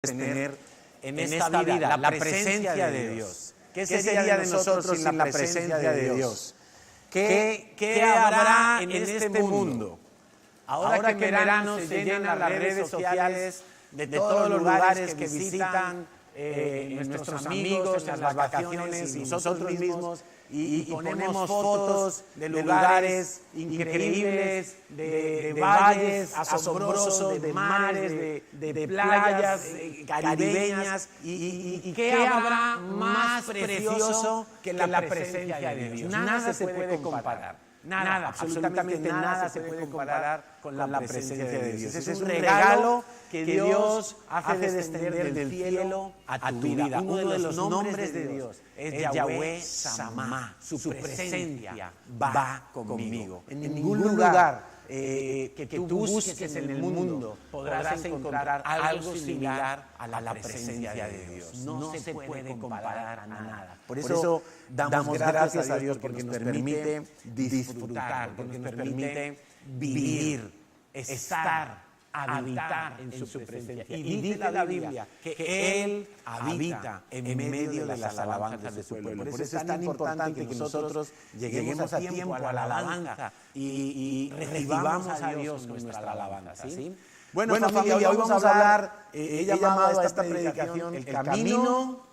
tener en esta vida la presencia de Dios. ¿Qué sería de nosotros sin la presencia de Dios? ¿Qué habrá en este mundo? Ahora que en verano se llenan las redes sociales de todos los lugares que visitan nuestros amigos en las vacaciones y nosotros mismos, y ponemos fotos de lugares increíbles, de valles asombrosos, de mares, de playas caribeñas, y ¿qué habrá más precioso que la presencia de Dios? Nada se puede comparar. Nada, absolutamente nada se puede comparar con la presencia de Dios. Ese es un regalo que Dios hace descender del cielo a tu vida. Uno de los nombres de Dios es Yahweh Samá. Su presencia va conmigo. En ningún lugar que tú busques en el mundo podrás encontrar algo similar a la presencia de Dios. No se puede comparar a nada. Por eso damos gracias a Dios porque nos permite disfrutar, porque nos permite vivir, estar, habitar en su presencia. Y dice la Biblia que Él habita en medio de las alabanzas de su pueblo. Por eso es tan importante que nosotros lleguemos a tiempo a la alabanza y recibamos a Dios con nuestra alabanza. ¿Sí? Bueno, familia, hoy vamos a hablar, he llamado a esta predicación el camino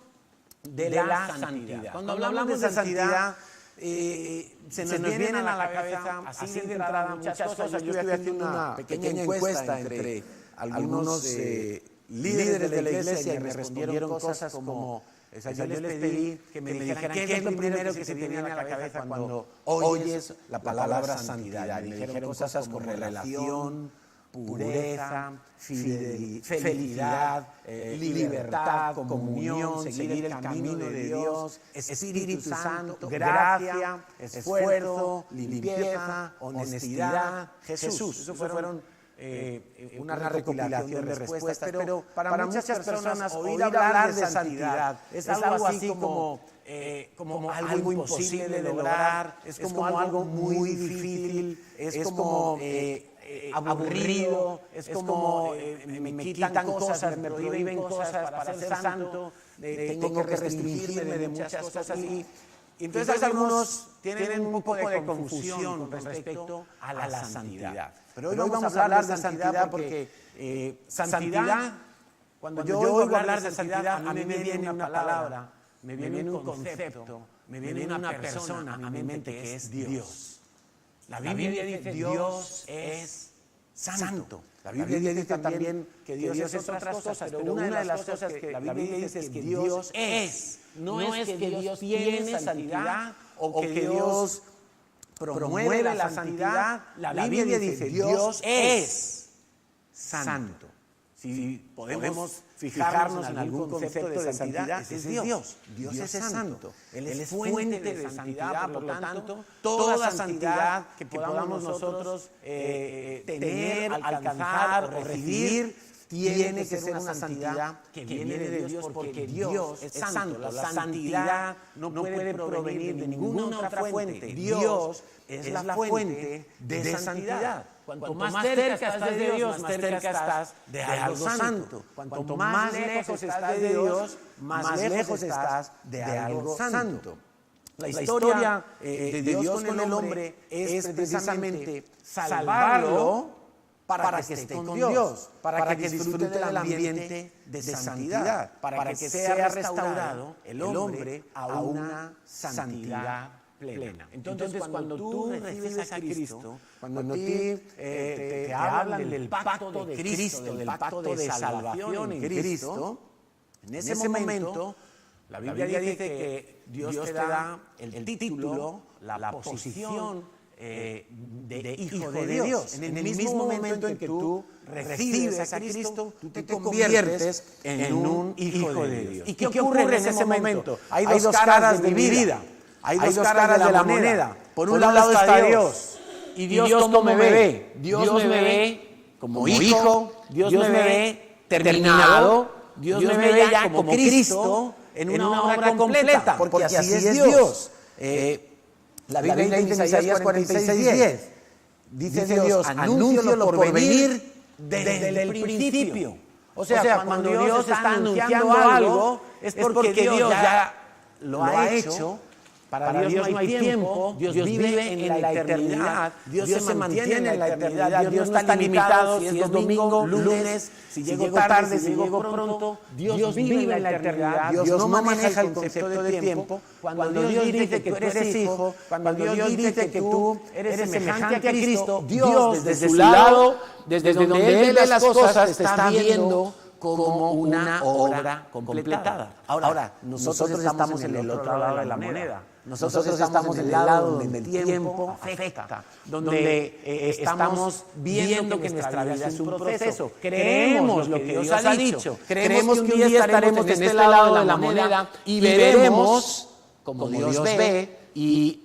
de la santidad. Cuando hablamos de santidad, se nos vienen a la cabeza, así de entrada, muchas cosas. Yo estuve haciendo una pequeña encuesta entre algunos líderes de la iglesia y me respondieron cosas como, yo les pedí que me dijeran qué es lo primero que se te viene a la cabeza cuando oyes la palabra santidad. Y me dijeron cosas como relación, pureza, felicidad, libertad, comunión, seguir el camino de Dios, Espíritu Santo, gracia, esfuerzo, limpieza, honestidad, Jesús. Eso fueron una recopilación de respuestas, pero para muchas personas oír hablar de santidad es algo así como algo imposible de lograr, es como algo muy difícil, es como aburrido, es como me quitan cosas, me prohíben cosas para ser santo, tengo que restringirme de muchas cosas y entonces algunos tienen un poco de confusión con respecto a la santidad. Pero hoy vamos a hablar de santidad porque santidad, cuando yo oigo hablar de santidad, a mí me viene una palabra, me viene un concepto, me viene una persona a mi mente que es Dios. La Biblia dice Dios es santo. La Biblia dice también que Dios es otras cosas, pero una de las cosas que la Biblia dice es que Dios es. No es que Dios tiene santidad o que Dios promueve la santidad. La Biblia dice Dios es santo. Si podemos fijarnos en algún concepto de santidad, ese es Dios. Dios es santo. Él es fuente de santidad, por lo tanto, toda santidad que podamos nosotros tener, alcanzar o recibir, tiene que ser una santidad que viene de Dios porque Dios es santo. La santidad no puede provenir de ninguna otra fuente. Dios es la fuente de santidad. Cuanto más cerca estás de Dios, más cerca estás de algo santo. Cuanto más lejos estás de Dios, más lejos estás de algo santo. La historia de Dios con el hombre es precisamente salvarlo para que esté con Dios, para que disfrute del ambiente de santidad, para que sea restaurado el hombre a una santidad plena. Entonces, cuando tú recibes a Cristo, cuando te hablan del pacto de Cristo, del pacto de salvación en Cristo, en ese momento, la Biblia dice que Dios te da el título, la posición de hijo de Dios. En el mismo momento en que tú recibes a Cristo, tú te conviertes en un hijo de Dios. ¿Y qué ocurre en ese momento? Hay dos caras de mi vida. Hay dos caras de la moneda. Por un lado está Dios. ¿Y Dios cómo me ve? Dios me ve como hijo, Dios me ve terminado, Dios me ve ya como Cristo en una obra completa, porque así es Dios. La Biblia dice en Isaías 46:10, dice Dios, anúncialo por venir desde el principio. O sea, cuando Dios está anunciando algo, es porque Dios ya lo ha hecho. Para Dios no hay tiempo, Dios vive en la eternidad, Dios se mantiene en la eternidad, Dios no está limitado si es domingo, lunes, si llego tarde, si llego pronto, Dios vive en la eternidad, Dios no maneja el concepto de tiempo. Cuando Dios dice que tú eres hijo, cuando Dios dice que tú eres semejante a Cristo, Dios desde su lado, desde donde Él ve las cosas, te está viendo como una obra completada. Ahora, nosotros estamos en el otro lado de la moneda. Nosotros estamos en el lado donde el tiempo afecta, donde estamos viendo que nuestra vida es un proceso. Creemos lo que Dios ha dicho. Creemos que un día estaremos en este lado de la moneda y veremos como Dios ve y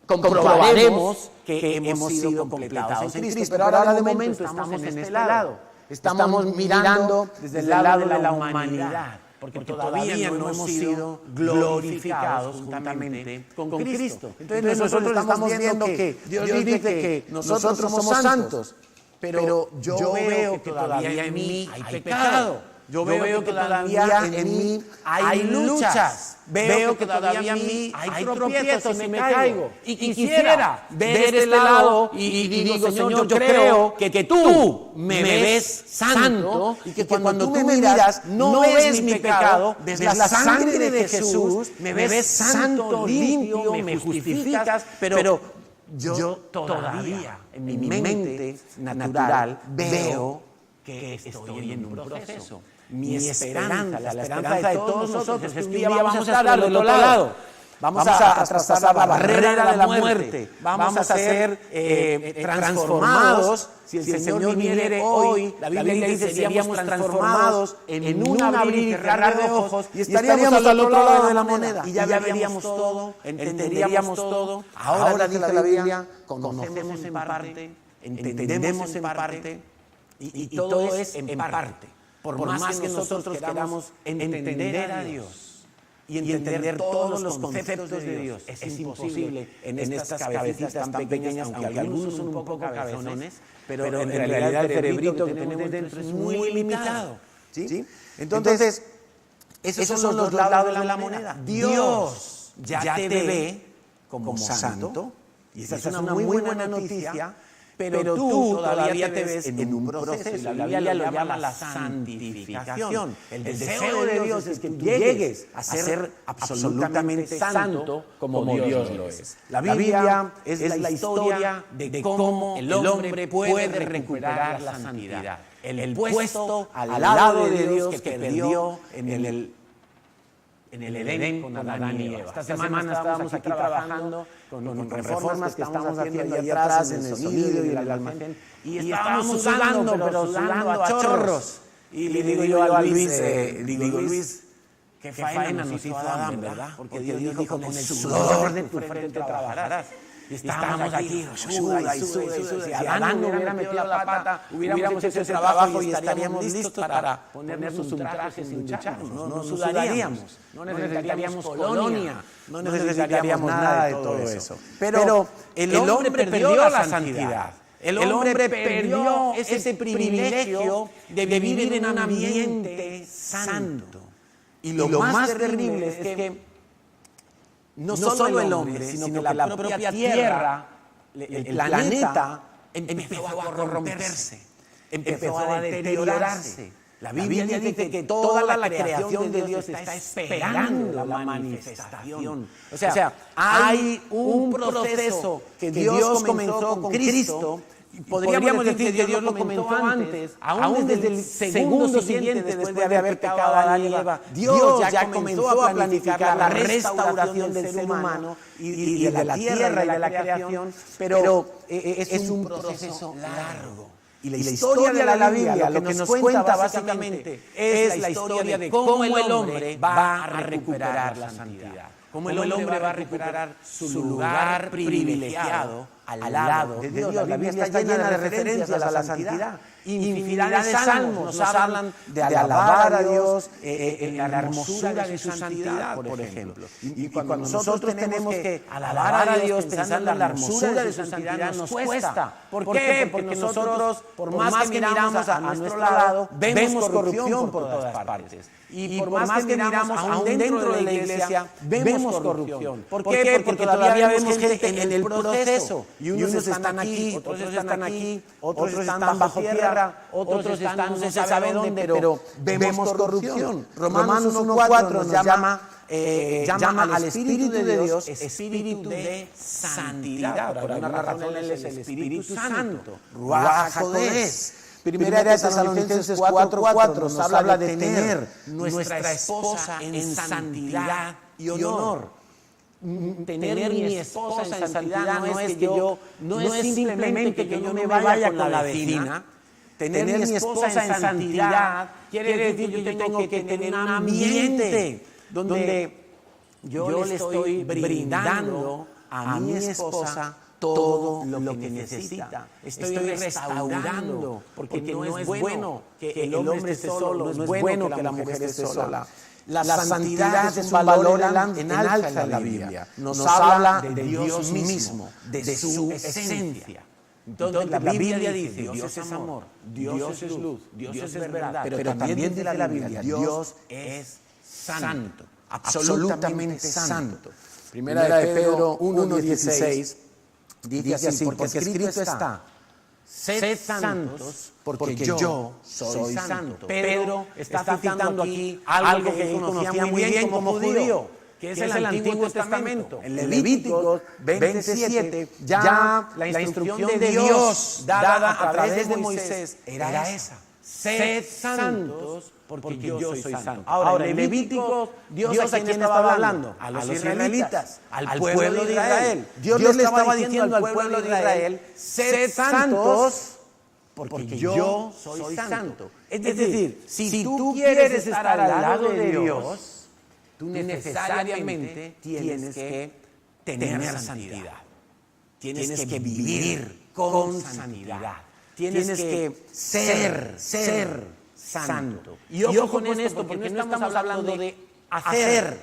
comprobaremos que hemos sido completados en Cristo. Pero ahora de momento estamos en este lado. Estamos mirando desde el lado de la humanidad, porque todavía no hemos sido glorificados juntamente con Cristo. Entonces nosotros estamos viendo que Dios dice que nosotros somos santos, pero yo veo que todavía en mí hay pecado. Yo veo que todavía en mí hay luchas. Veo que todavía en mí hay tropiezos y me caigo. Y quisiera ver este lado y digo, Señor, yo creo que tú me ves santo y que cuando tú me miras no ves mi pecado, ves la sangre de Jesús, me ves santo, limpio, me justificas, pero yo todavía en mi mente natural veo que estoy en un proceso. Mi esperanza, la esperanza de todos nosotros es que un día vamos a estar del otro lado. Vamos a traspasar la barrera de la muerte. Vamos a ser transformados. Si el Señor viniere hoy, la Biblia dice, seríamos transformados en un abrir y cerrar de ojos y estaríamos al otro lado de la moneda. Y ya veríamos todo, entenderíamos todo. Ahora dice la Biblia, conocemos en parte, entendemos en parte y todo es en parte. Por más que nosotros queramos entender a Dios y entender todos los conceptos de Dios, es imposible en estas cabecitas tan pequeñas, aunque algunos son un poco cabezones, pero en realidad el cerebrito que tenemos dentro es muy limitado. ¿Sí? Entonces, esos son los dos lados de la moneda. Dios ya te ve como santo, y esa es una muy buena noticia. Pero tú todavía te ves en un proceso. La Biblia lo llama la santificación. El deseo de Dios es que tú llegues a ser absolutamente santo como Dios lo es. La Biblia es la historia de cómo el hombre puede recuperar la santidad. El puesto al lado de Dios que perdió en el Edén con Adán y Eva. Esta semana estábamos aquí trabajando con reformas que estamos haciendo ahí atrás en el sonido y en el almacén. Y estábamos sudando, pero sudando a chorros. Y le digo yo a Luis, qué faena nos hizo Adán, ¿verdad? Porque Dios dijo, con el sudor de tu frente trabajarás. Y estábamos aquí, suda. Si Adán no hubiera metido la pata, hubiéramos hecho ese trabajo y estaríamos listos para ponernos un traje sin ducharnos. No sudaríamos, no necesitaríamos colonia, no necesitaríamos nada de todo eso. Pero el hombre perdió la santidad. El hombre perdió ese privilegio de vivir en un ambiente santo. Y lo más terrible es que no solo el hombre, sino que la propia tierra, el planeta, empezó a corromperse, empezó a deteriorarse. La Biblia dice que toda la creación de Dios está esperando la manifestación. O sea, hay un proceso que Dios comenzó con Cristo. Podríamos decir que Dios lo comenzó antes, aún desde el segundo siguiente después de haber pecado Adán y Eva. Dios ya comenzó a planificar la restauración del ser humano y de la tierra y de la creación, pero es un proceso largo. Y la historia de la Biblia, lo que nos cuenta básicamente, es la historia de cómo el hombre va a recuperar la santidad. Cómo el hombre va a recuperar su lugar privilegiado al lado de Dios. La Biblia está llena de referencias a la santidad. Infinidad de salmos nos hablan de alabar a Dios en la hermosura de su santidad, por ejemplo. Y cuando nosotros tenemos que alabar a Dios pensando en la hermosura de su santidad, nos cuesta. ¿Por qué? Porque nosotros, por más que miramos a nuestro lado, vemos corrupción por todas partes. Y por más que miramos aún dentro de la iglesia, vemos corrupción. ¿Por qué? Porque todavía vemos gente en el proceso. Y unos están aquí, otros están aquí, otros están bajo tierra, otros están no se sabe dónde, pero vemos corrupción. Romanos 1:4 nos llama al Espíritu de Dios Espíritu de Santidad. Por alguna razón Él es el Espíritu Santo. Ruach HaKodesh. Primera de Tesalonicenses 4:4 nos habla de tener nuestra esposa en santidad y honor. Tener mi esposa en santidad no es simplemente que yo me vaya con la vecina. Tener mi esposa en santidad quiere decir que yo tengo que tener un ambiente donde yo le estoy brindando a mi esposa todo lo que necesita. Estoy restaurando, porque no es bueno que el hombre esté solo, no es bueno que la mujer esté sola. La santidad es un valor en alza en la Biblia. Nos habla de Dios mismo, de su esencia. Entonces la Biblia dice, Dios es amor, Dios es luz, Dios es verdad, pero también dice la Biblia, Dios es santo, absolutamente santo. Primera de Pedro 1:16 dice así, porque escrito está, sed santos, porque yo soy santo. Pedro está citando aquí algo que él conocía muy bien como judío, que es el Antiguo Testamento. En Levíticos 27, ya la instrucción de Dios dada a través de Moisés era esa. Sed santos, porque yo soy santo. Ahora, en Levíticos, ¿Dios a quién estaba hablando? A los israelitas, al pueblo de Israel. Dios le estaba diciendo al pueblo de Israel, sed santos, porque yo soy santo. Es decir, si tú quieres estar al lado de Dios, tú necesariamente tienes que tener santidad. Tienes que vivir con santidad. Tienes que ser santo. Y ojo con esto, porque no estamos hablando de hacer,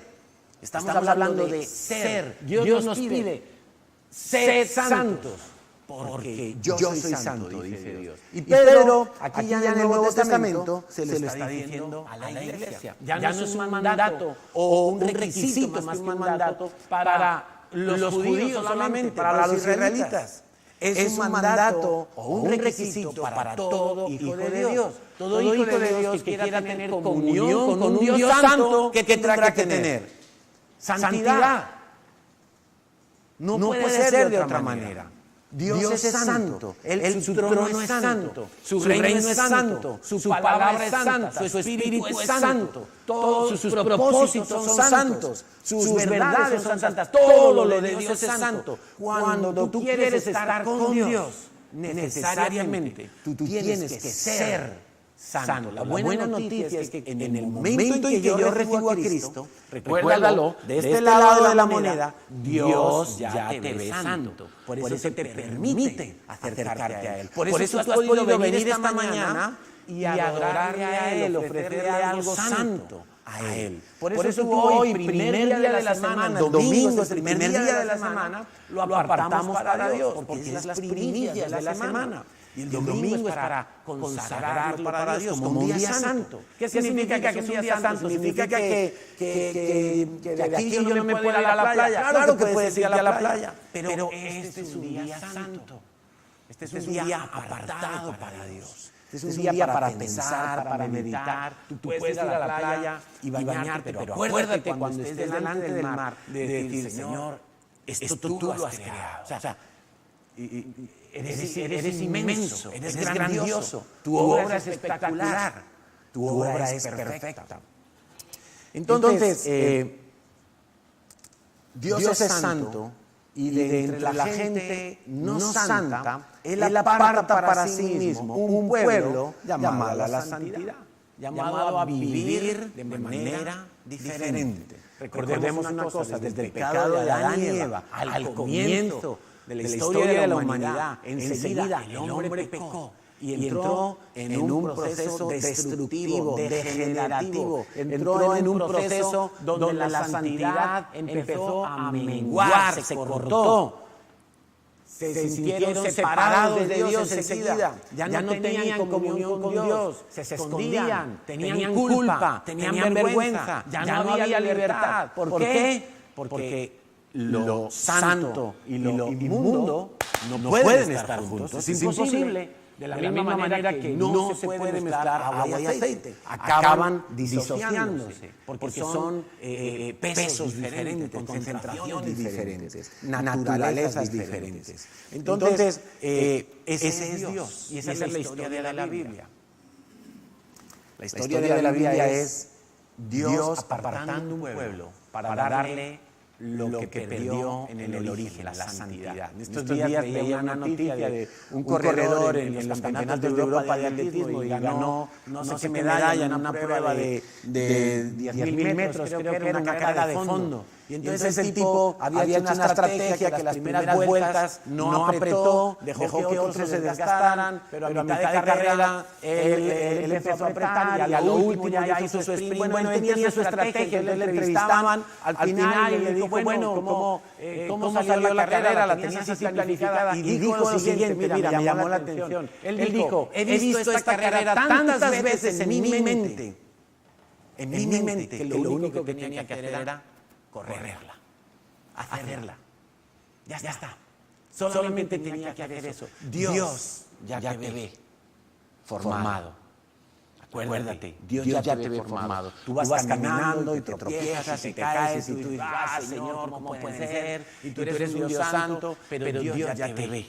estamos hablando de ser. Dios nos pide, sed santos, porque yo soy santo, dice Dios. Y Pedro, aquí ya en el Nuevo Testamento, se le está diciendo a la iglesia. Ya no es un mandato o un requisito más que un mandato para los judíos solamente, para los israelitas. Es un mandato o un requisito para todo hijo de Dios. Todo hijo de Dios que quiera tener comunión con un Dios santo, ¿qué tendrá que tener? Santidad. No puede ser de otra manera. Dios es santo, su trono es santo, su reino es santo, su palabra es santa, su espíritu es santo, todos sus propósitos son santos, sus verdades son santas, todo lo de Dios es santo. Cuando tú quieres estar con Dios, necesariamente tú tienes que ser santo. La buena noticia es que en el momento en que yo recibo a Cristo, recuérdalo, de este lado de la moneda, Dios ya te ve santo. Por eso te permite acercarte a Él. Por eso tú has podido venir esta mañana y adorarle a Él, ofrecerle algo santo a Él. Por eso tú hoy, primer día de la semana, domingo es el primer día de la semana, lo apartamos para Dios, porque es las primicias de la semana. Y el domingo es para consagrarlo para Dios como un día santo. ¿Qué significa que es un día santo? Significa que de aquí yo no me puedo ir a la playa. Claro que puedes ir a la playa, pero este es un día santo. Este es un día apartado para Dios. Este es un día para pensar, para meditar. Tú puedes ir a la playa y bañarte, pero acuérdate cuando estés delante del mar de decir, Señor, esto tú lo has creado. O sea, eres inmenso, eres grandioso, tu obra es espectacular, tu obra es perfecta. Entonces, Dios es santo y de entre la gente no santa, Él aparta para sí mismo un pueblo llamado a la santidad, llamado a vivir de manera diferente. Recordemos una cosa, desde el pecado de Adán y Eva al comienzo de la historia de la humanidad. Enseguida el hombre pecó y entró en un proceso destructivo, degenerativo. Entró en un proceso donde la santidad empezó a menguar, se cortó. Se sintieron separados de Dios enseguida. Ya no tenían comunión con Dios. Se escondían, tenían culpa, tenían vergüenza. Ya no había libertad. ¿Por qué? Porque lo santo y lo inmundo no pueden estar juntos. Es imposible. De la misma manera que no se puede mezclar agua y aceite. Acaban disociándose, porque son pesos diferentes, concentraciones diferentes, naturalezas diferentes. Entonces, ese es Dios, y esa es la historia de la Biblia. La historia de la Biblia es Dios apartando un pueblo para darle lo que perdió en el origen, la santidad. En estos días veía una noticia de un corredor en los campeonatos de Europa de atletismo y ganó no sé qué medalla en una prueba de 10.000 metros, creo que era una carrera de fondo. Y entonces el tipo había hecho una estrategia que las primeras vueltas no apretó, dejó que otros se desgastaran, pero a mitad de carrera él empezó a apretar y a lo último ya hizo su sprint. Bueno, él tenía su estrategia, le entrevistaban al final y le dijo, bueno, ¿cómo salió la carrera? La tenía así planificada y dijo lo siguiente, mira, me llamó la atención. Él dijo, he visto esta carrera tantas veces en mi mente, que lo único que tenía que hacer era correrla, hacerla. Ya está. Solamente tenía que hacer eso. Dios ya te ve formado. Acuérdate, Dios ya te ve formado. Tú vas caminando y te tropiezas y te caes y tú dices, Señor, ¿cómo puede ser? Y tú eres un Dios santo, pero Dios ya te ve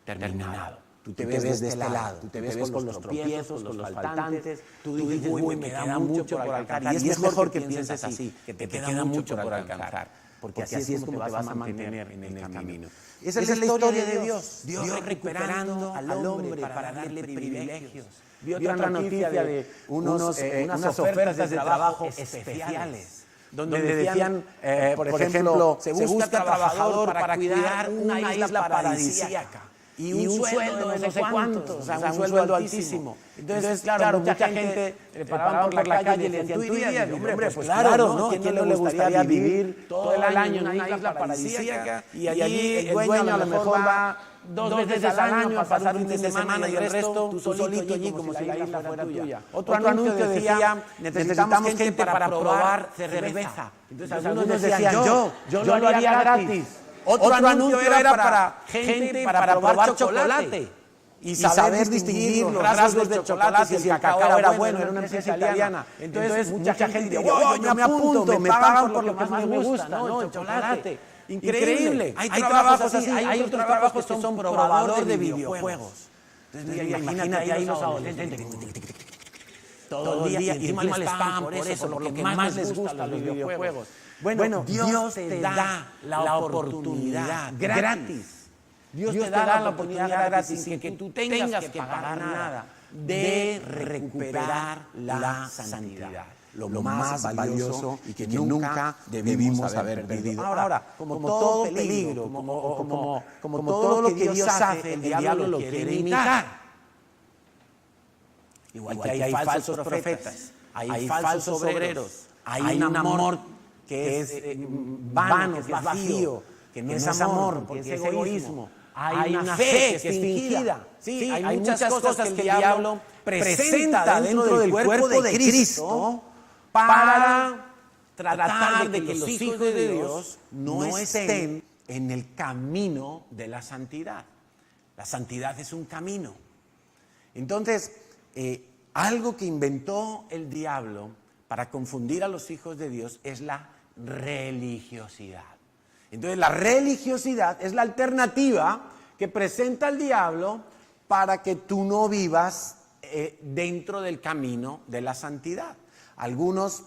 terminado. Tú te ves de este lado, tú te ves con los tropiezos, con los faltantes, tú dices, uy, me queda mucho por alcanzar. Y es mejor que pienses así, que te queda mucho por alcanzar, porque así es como te vas a mantener en el camino. Esa es la historia de Dios, Dios recuperando al hombre para darle privilegios. Vi otra noticia de unas ofertas de trabajo especiales, donde decían, por ejemplo, se busca trabajador para cuidar una isla paradisíaca. Y un sueldo de no sé cuántos, o sea, un sueldo altísimo. Entonces, claro, mucha gente le paraban por la calle y le decían, ¿tú irías? Hombre, pues claro, ¿no? ¿A quién no le gustaría vivir todo el año en una isla paradisíaca? Y allí el dueño a lo mejor va 2 veces al año a pasar un fin de semana y el resto tú solito allí como si la isla fuera tuya. Otro anuncio decía, necesitamos gente para probar cerveza. Entonces algunos decían, yo lo haría gratis. Otro anuncio era para gente para probar chocolate y saber distinguir los rasgos del chocolate, si el cacao era bueno, era una empresa italiana. Entonces mucha gente dice, yo me apunto, me pagan por lo que más me gusta, ¿no? El chocolate. Increíble. Hay trabajos así, hay otros trabajos que son probador de videojuegos. Entonces imagínate ahí los adolescentes todo el día y encima les pagan por eso, por lo que más les gusta los videojuegos. Bueno, Dios te da la oportunidad gratis. Dios te da la oportunidad gratis sin que tú tengas que pagar nada de recuperar la santidad. Lo más valioso y que nunca debimos haber perdido. Ahora, como todo peligro, como todo lo que Dios hace, el diablo lo quiere imitar. Igual que hay falsos profetas, hay falsos obreros, hay un amor que es vano, que es vacío, que no es amor, porque es egoísmo. Hay una fe que es fingida. Sí, hay muchas cosas que el diablo presenta dentro del cuerpo de Cristo para tratar de que los hijos de Dios no estén en el camino de la santidad. La santidad es un camino. Entonces, algo que inventó el diablo para confundir a los hijos de Dios es la religiosidad. Entonces la religiosidad es la alternativa que presenta el diablo para que tú no vivas dentro del camino de la santidad. Algunos,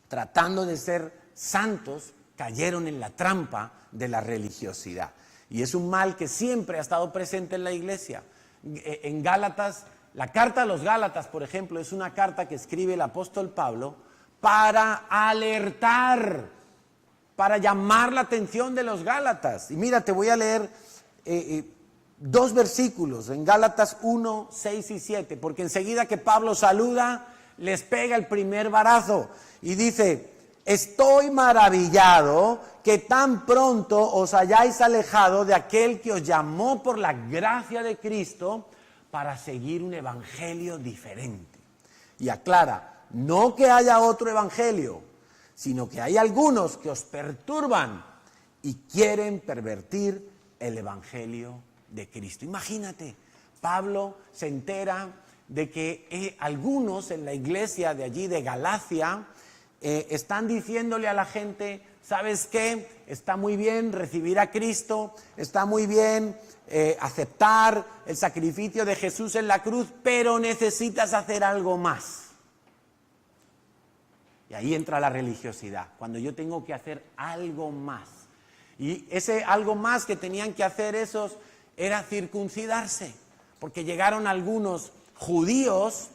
tratando de ser santos, cayeron en la trampa de la religiosidad. Y es un mal que siempre ha estado presente en la iglesia. En Gálatas, la carta a los Gálatas, por ejemplo, es una carta que escribe el apóstol Pablo para alertar, para llamar la atención de los Gálatas. Y mira, te voy a leer 2 versículos, en Gálatas 1, 6 y 7, porque enseguida que Pablo saluda, les pega el primer varazo y dice: estoy maravillado que tan pronto os hayáis alejado de aquel que os llamó por la gracia de Cristo para seguir un evangelio diferente. Y aclara, no que haya otro evangelio, sino que hay algunos que os perturban y quieren pervertir el evangelio de Cristo. Imagínate, Pablo se entera de que algunos en la iglesia de allí de Galacia están diciéndole a la gente: ¿sabes qué? Está muy bien recibir a Cristo, está muy bien aceptar el sacrificio de Jesús en la cruz, pero necesitas hacer algo más. Y ahí entra la religiosidad, cuando yo tengo que hacer algo más. Y ese algo más que tenían que hacer esos era circuncidarse, porque llegaron algunos judíos.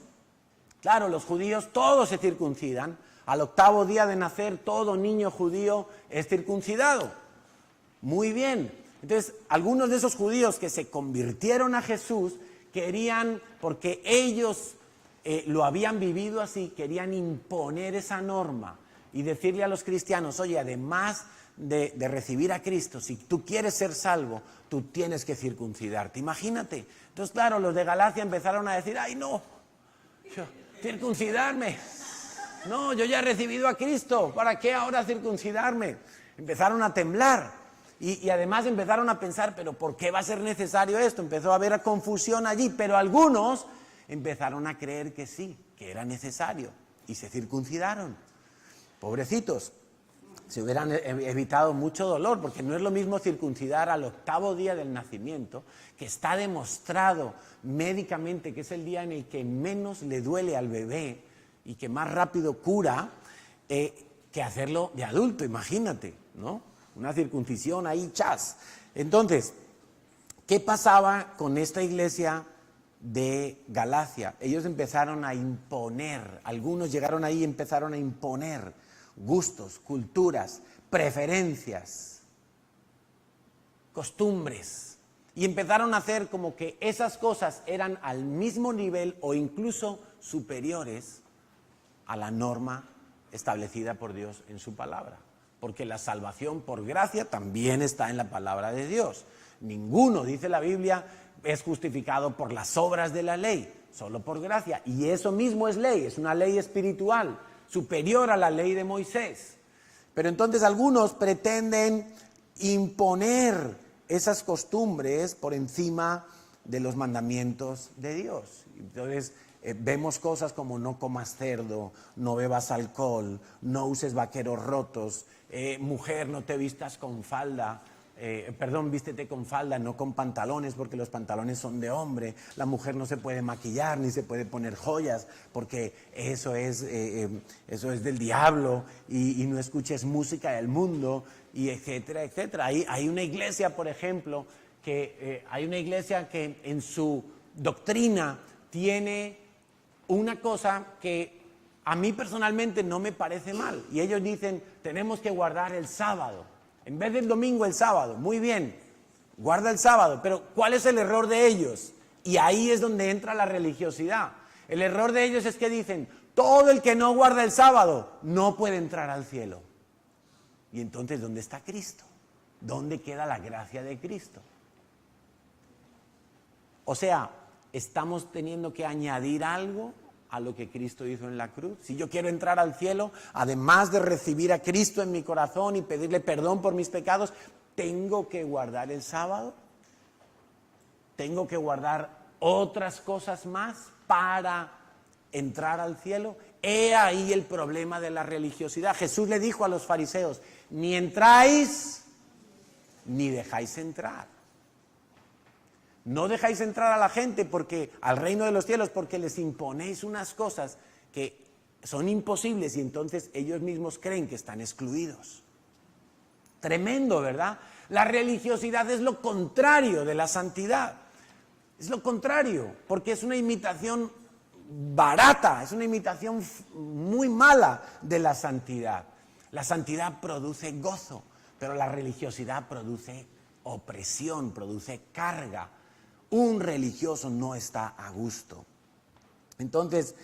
Claro, los judíos todos se circuncidan. Al 8º día de nacer, todo niño judío es circuncidado. Muy bien. Entonces, algunos de esos judíos que se convirtieron a Jesús querían, porque ellos lo habían vivido así, querían imponer esa norma y decirle a los cristianos: oye, además de recibir a Cristo, si tú quieres ser salvo, tú tienes que circuncidarte. Imagínate. Entonces, claro, los de Galacia empezaron a decir: ¡ay, no! ¡Circuncidarme! No, yo ya he recibido a Cristo, ¿para qué ahora circuncidarme? Empezaron a temblar y además empezaron a pensar: ¿pero por qué va a ser necesario esto? Empezó a haber confusión allí, pero algunos empezaron a creer que sí, que era necesario y se circuncidaron. Pobrecitos, se hubieran evitado mucho dolor, porque no es lo mismo circuncidar al 8º día del nacimiento, que está demostrado médicamente que es el día en el que menos le duele al bebé y que más rápido cura, que hacerlo de adulto, imagínate, ¿no? Una circuncisión ahí, chas. Entonces, ¿qué pasaba con esta iglesia de Galacia? Ellos empezaron a imponer, algunos llegaron ahí y empezaron a imponer gustos, culturas, preferencias, costumbres, y empezaron a hacer como que esas cosas eran al mismo nivel o incluso superiores a la norma establecida por Dios en su palabra, porque la salvación por gracia también está en la palabra de Dios. Ninguno, dice la Biblia, es justificado por las obras de la ley, solo por gracia, y eso mismo es ley, es una ley espiritual superior a la ley de Moisés. Pero entonces algunos pretenden imponer esas costumbres por encima de los mandamientos de Dios. Entonces vemos cosas como: no comas cerdo, no bebas alcohol, no uses vaqueros rotos, mujer, no te vistas con falda, vístete con falda, no con pantalones, porque los pantalones son de hombre. La mujer no se puede maquillar ni se puede poner joyas, porque eso es del diablo, y no escuches música del mundo, y etcétera, etcétera. Hay una iglesia, por ejemplo, que en su doctrina tiene una cosa que a mí personalmente no me parece mal, y ellos dicen: tenemos que guardar el sábado. En vez del domingo, el sábado. Muy bien, guarda el sábado. Pero ¿cuál es el error de ellos? Y ahí es donde entra la religiosidad. El error de ellos es que dicen: todo el que no guarda el sábado no puede entrar al cielo. Y entonces, ¿dónde está Cristo? ¿Dónde queda la gracia de Cristo? O sea, estamos teniendo que añadir algo a lo que Cristo hizo en la cruz. Si yo quiero entrar al cielo, además de recibir a Cristo en mi corazón y pedirle perdón por mis pecados, ¿tengo que guardar el sábado? ¿Tengo que guardar otras cosas más para entrar al cielo? He ahí el problema de la religiosidad. Jesús le dijo a los fariseos: ni entráis ni dejáis entrar. No dejáis entrar a la gente al reino de los cielos, porque les imponéis unas cosas que son imposibles, y entonces ellos mismos creen que están excluidos. Tremendo, ¿verdad? La religiosidad es lo contrario de la santidad. Es lo contrario, porque es una imitación barata, es una imitación muy mala de la santidad. La santidad produce gozo, pero la religiosidad produce opresión, produce carga. Un religioso no está a gusto. Entonces,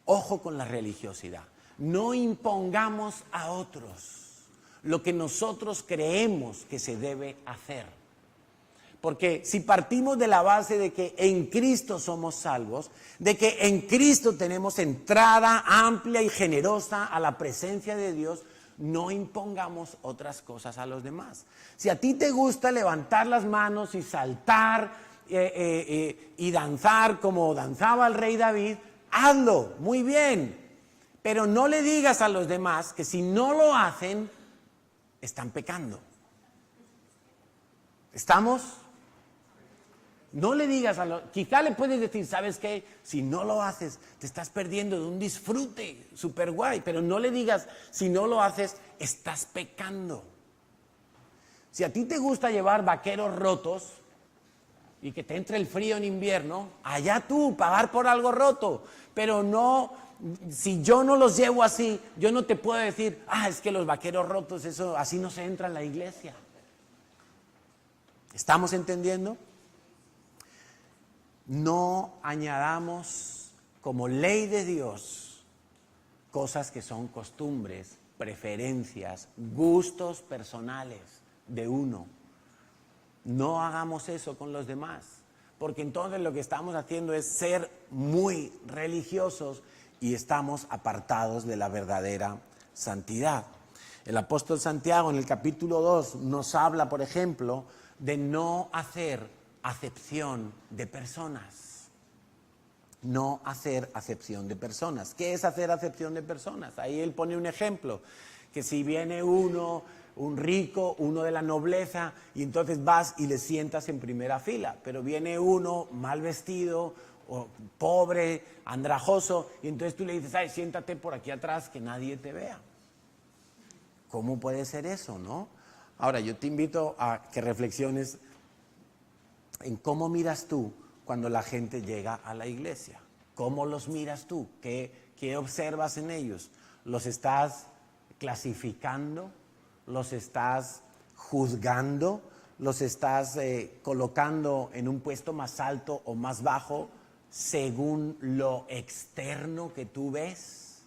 ojo con la religiosidad. No impongamos a otros lo que nosotros creemos que se debe hacer. Porque si partimos de la base de que en Cristo somos salvos, de que en Cristo tenemos entrada amplia y generosa a la presencia de Dios, no impongamos otras cosas a los demás. Si a ti te gusta levantar las manos y saltar y danzar como danzaba el rey David, hazlo, muy bien. Pero no le digas a los demás que si no lo hacen, están pecando. ¿Estamos? No le digas quizá le puedes decir, ¿sabes qué? Si no lo haces, te estás perdiendo de un disfrute súper guay, pero no le digas, si no lo haces, estás pecando. Si a ti te gusta llevar vaqueros rotos y que te entre el frío en invierno, allá tú, pagar por algo roto, pero no, si yo no los llevo así, yo no te puedo decir, es que los vaqueros rotos, eso así no se entra en la iglesia. ¿Estamos entendiendo? No añadamos como ley de Dios cosas que son costumbres, preferencias, gustos personales de uno. No hagamos eso con los demás, porque entonces lo que estamos haciendo es ser muy religiosos y estamos apartados de la verdadera santidad. El apóstol Santiago en el capítulo 2 nos habla, por ejemplo, de no hacer acepción de personas. No hacer acepción de personas. ¿Qué es hacer acepción de personas? Ahí él pone un ejemplo, que si viene uno, un rico, uno de la nobleza, y entonces vas y le sientas en primera fila, pero viene uno mal vestido, o pobre, andrajoso, y entonces tú le dices, siéntate por aquí atrás que nadie te vea. ¿Cómo puede ser eso, no? Ahora, yo te invito a que reflexiones en cómo miras tú cuando la gente llega a la iglesia. ¿Cómo los miras tú? ¿Qué observas en ellos? ¿Los estás clasificando? ¿Los estás juzgando? ¿Los estás colocando en un puesto más alto o más bajo según lo externo que tú ves?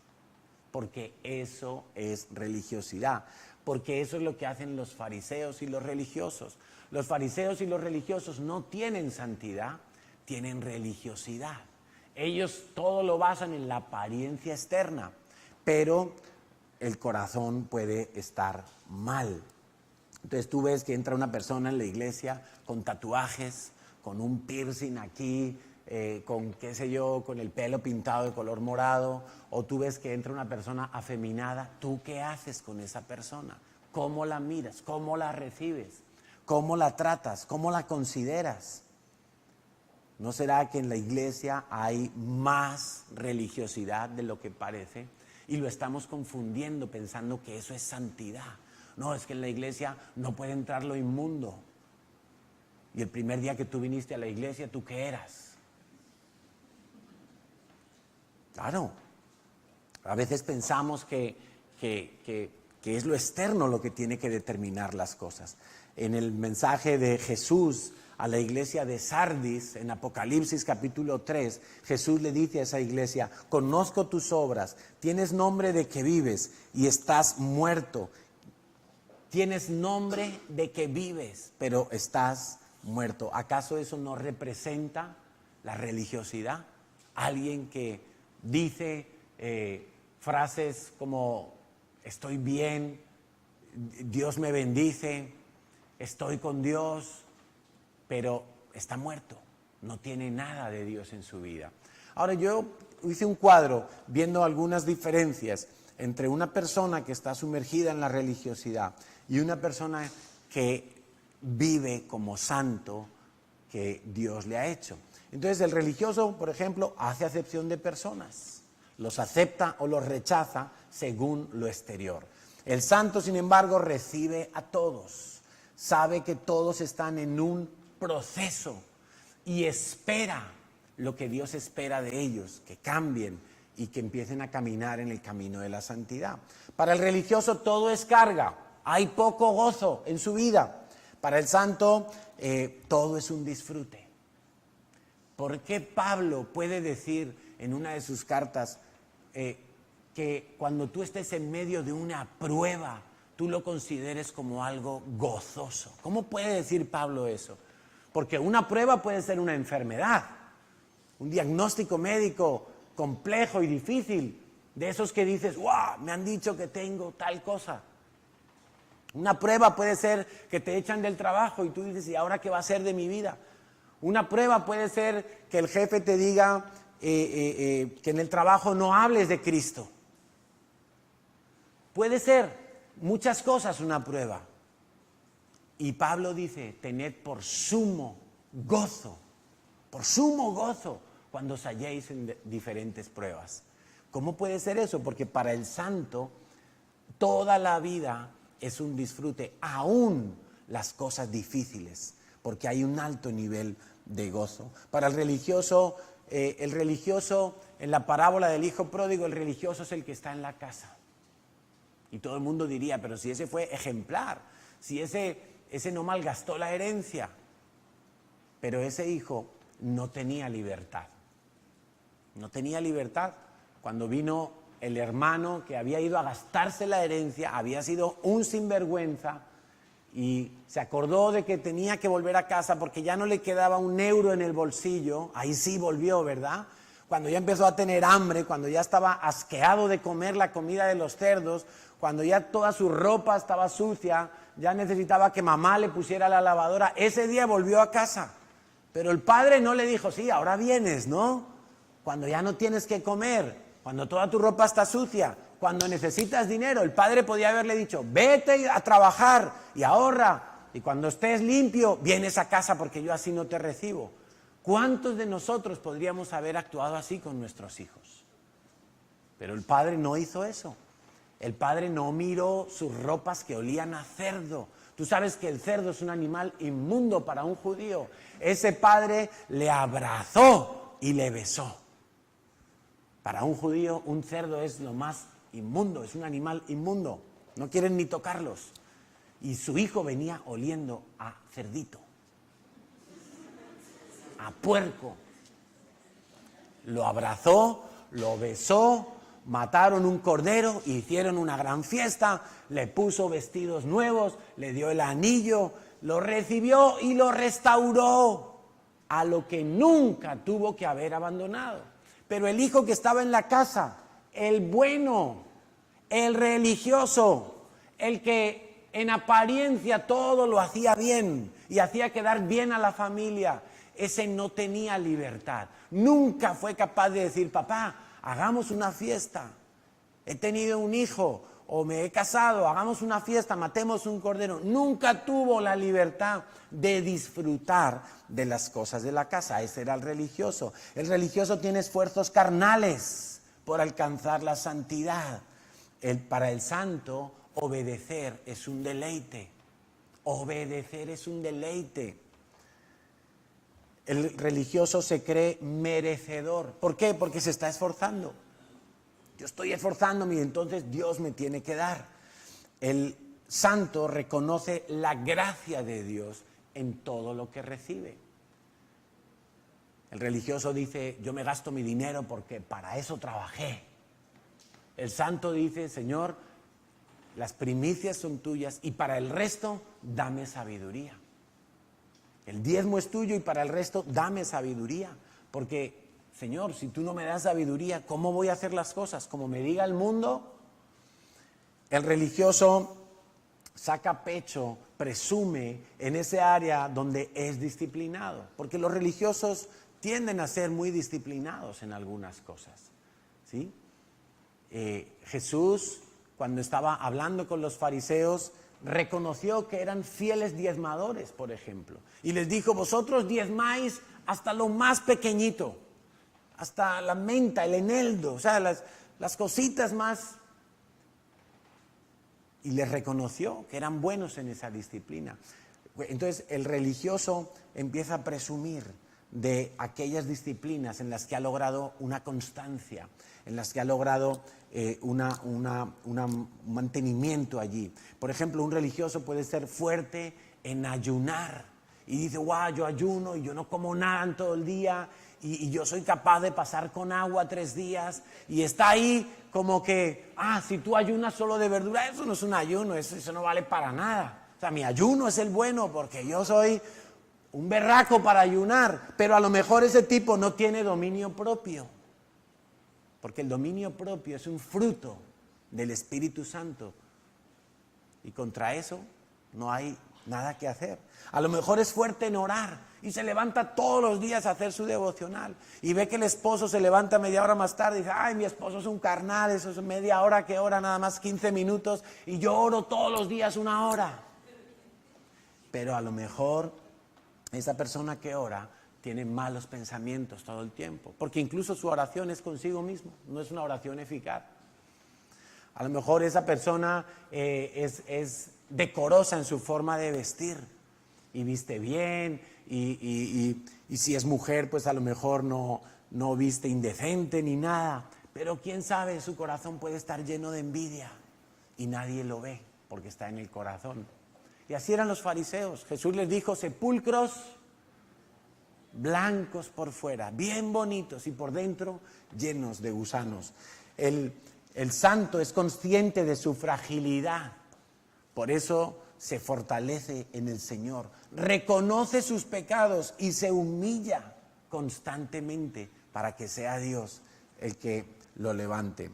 Porque eso es religiosidad. Porque eso es lo que hacen los fariseos y los religiosos. Los fariseos y los religiosos no tienen santidad, tienen religiosidad. Ellos todo lo basan en la apariencia externa, pero el corazón puede estar mal. Entonces tú ves que entra una persona en la iglesia con tatuajes, con un piercing aquí, con qué sé yo, con el pelo pintado de color morado, o tú ves que entra una persona afeminada. ¿Tú qué haces con esa persona? ¿Cómo la miras? ¿Cómo la recibes? ¿Cómo la tratas? ¿Cómo la consideras? ¿No será que en la iglesia hay más religiosidad de lo que parece? Y lo estamos confundiendo pensando que eso es santidad. No, es que en la iglesia no puede entrar lo inmundo. Y el primer día que tú viniste a la iglesia, ¿tú qué eras? Claro. A veces pensamos que es lo externo lo que tiene que determinar las cosas. En el mensaje de Jesús a la iglesia de Sardis, en Apocalipsis capítulo 3, Jesús le dice a esa iglesia, conozco tus obras, tienes nombre de que vives y estás muerto. Tienes nombre de que vives, pero estás muerto. ¿Acaso eso no representa la religiosidad? Alguien que dice frases como estoy bien, Dios me bendice, estoy con Dios, pero está muerto, no tiene nada de Dios en su vida. Ahora yo hice un cuadro viendo algunas diferencias entre una persona que está sumergida en la religiosidad y una persona que vive como santo que Dios le ha hecho. Entonces el religioso, por ejemplo, hace acepción de personas, los acepta o los rechaza según lo exterior. El santo, sin embargo, recibe a todos, sabe que todos están en un proceso y espera lo que Dios espera de ellos, que cambien y que empiecen a caminar en el camino de la santidad. Para el religioso todo es carga, hay poco gozo en su vida, Para el santo todo es un disfrute. ¿Por qué Pablo puede decir en una de sus cartas que cuando tú estés en medio de una prueba, tú lo consideres como algo gozoso? ¿Cómo puede decir Pablo eso? Porque una prueba puede ser una enfermedad, un diagnóstico médico complejo y difícil, de esos que dices, ¡wow! Me han dicho que tengo tal cosa. Una prueba puede ser que te echan del trabajo y tú dices, ¿y ahora qué va a ser de mi vida? Una prueba puede ser que el jefe te diga que en el trabajo no hables de Cristo. Puede ser muchas cosas una prueba. Y Pablo dice, tened por sumo gozo cuando os halléis en diferentes pruebas. ¿Cómo puede ser eso? Porque para el santo toda la vida es un disfrute, aún las cosas difíciles, porque hay un alto nivel de gozo. Para el religioso en la parábola del hijo pródigo, el religioso es el que está en la casa. Y todo el mundo diría, pero si ese fue ejemplar, si ese no malgastó la herencia. Pero ese hijo no tenía libertad. No tenía libertad. Cuando vino el hermano que había ido a gastarse la herencia, había sido un sinvergüenza y se acordó de que tenía que volver a casa porque ya no le quedaba un euro en el bolsillo. Ahí sí volvió, ¿verdad? Cuando ya empezó a tener hambre, cuando ya estaba asqueado de comer la comida de los cerdos, cuando ya toda su ropa estaba sucia, ya necesitaba que mamá le pusiera la lavadora, ese día volvió a casa. Pero el padre no le dijo, sí, ahora vienes, ¿no? Cuando ya no tienes que comer, cuando toda tu ropa está sucia, cuando necesitas dinero, el padre podía haberle dicho, vete a trabajar y ahorra, y cuando estés limpio, vienes a casa porque yo así no te recibo. ¿Cuántos de nosotros podríamos haber actuado así con nuestros hijos? Pero el padre no hizo eso. El padre no miró sus ropas que olían a cerdo. Tú sabes que el cerdo es un animal inmundo para un judío. Ese padre le abrazó y le besó. Para un judío, un cerdo es lo más inmundo, es un animal inmundo. No quieren ni tocarlos. Y su hijo venía oliendo a cerdito, a puerco. Lo abrazó, lo besó, mataron un cordero, hicieron una gran fiesta, le puso vestidos nuevos, le dio el anillo, lo recibió y lo restauró a lo que nunca tuvo que haber abandonado. Pero el hijo que estaba en la casa, el bueno, el religioso, el que en apariencia todo lo hacía bien y hacía quedar bien a la familia, ese no tenía libertad. Nunca fue capaz de decir, papá, hagamos una fiesta, he tenido un hijo o me he casado, hagamos una fiesta, matemos un cordero. Nunca tuvo la libertad de disfrutar de las cosas de la casa. Ese era el religioso. El religioso tiene esfuerzos carnales por alcanzar la santidad. Para el santo, obedecer es un deleite. Obedecer es un deleite. El religioso se cree merecedor. ¿Por qué? Porque se está esforzando. Yo estoy esforzándome y entonces Dios me tiene que dar. El santo reconoce la gracia de Dios en todo lo que recibe. El religioso dice, yo me gasto mi dinero porque para eso trabajé. El santo dice, Señor, las primicias son tuyas y para el resto dame sabiduría. El diezmo es tuyo y para el resto dame sabiduría. Porque, Señor, si tú no me das sabiduría, ¿cómo voy a hacer las cosas? Como me diga el mundo. El religioso saca pecho, presume en ese área donde es disciplinado. Porque los religiosos tienden a ser muy disciplinados en algunas cosas, ¿sí? Jesús, cuando estaba hablando con los fariseos, reconoció que eran fieles diezmadores, por ejemplo. Y les dijo, vosotros diezmáis hasta lo más pequeñito, hasta la menta, el eneldo, o sea, las cositas más. Y les reconoció que eran buenos en esa disciplina. Entonces, el religioso empieza a presumir de aquellas disciplinas en las que ha logrado una constancia, en las que ha logrado un mantenimiento allí. Por ejemplo, un religioso puede ser fuerte en ayunar. Y dice, wow, yo ayuno y yo no como nada en todo el día y yo soy capaz de pasar con agua 3 días. Y está ahí como que, si tú ayunas solo de verdura, eso no es un ayuno, eso no vale para nada. O sea, mi ayuno es el bueno porque yo soy un berraco para ayunar. Pero a lo mejor ese tipo no tiene dominio propio. Porque el dominio propio es un fruto del Espíritu Santo. Y contra eso no hay nada que hacer. A lo mejor es fuerte en orar y se levanta todos los días a hacer su devocional. Y ve que el esposo se levanta media hora más tarde y dice, ay, mi esposo es un carnal, eso es media hora, que hora, nada más 15 minutos. Y yo oro todos los días 1 hora. Pero a lo mejor esa persona que ora tiene malos pensamientos todo el tiempo. Porque incluso su oración es consigo mismo, no es una oración eficaz. A lo mejor esa persona es decorosa en su forma de vestir y viste bien y si es mujer pues a lo mejor no viste indecente ni nada, pero quién sabe, su corazón puede estar lleno de envidia y nadie lo ve porque está en el corazón. Y así eran los fariseos. Jesús les dijo, sepulcros blancos por fuera, bien bonitos, y por dentro llenos de gusanos. El santo es consciente de su fragilidad, por eso se fortalece en el Señor, reconoce sus pecados y se humilla constantemente para que sea Dios el que lo levante.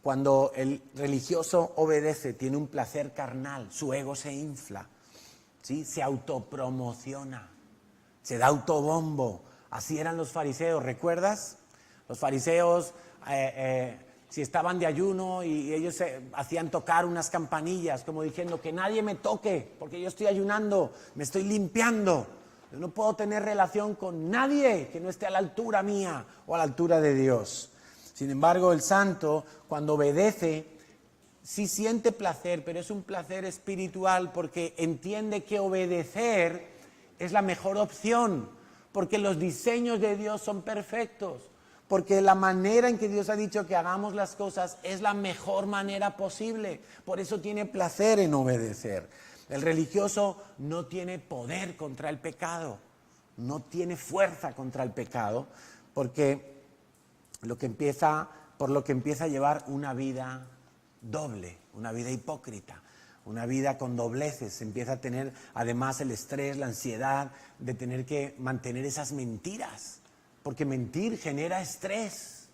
Cuando el religioso obedece, tiene un placer carnal, su ego se infla, ¿sí? Se autopromociona, se da autobombo. Así eran los fariseos, ¿recuerdas? Los fariseos, si estaban de ayuno y ellos hacían tocar unas campanillas, como diciendo que nadie me toque, porque yo estoy ayunando, me estoy limpiando. Yo no puedo tener relación con nadie que no esté a la altura mía o a la altura de Dios. Sin embargo, el santo, cuando obedece, sí siente placer, pero es un placer espiritual porque entiende que obedecer es la mejor opción, porque los diseños de Dios son perfectos, porque la manera en que Dios ha dicho que hagamos las cosas es la mejor manera posible. Por eso tiene placer en obedecer. El religioso no tiene poder contra el pecado, no tiene fuerza contra el pecado, porque por lo que empieza a llevar una vida doble, una vida hipócrita, una vida con dobleces. Empieza a tener además el estrés, la ansiedad de tener que mantener esas mentiras, porque mentir genera estrés,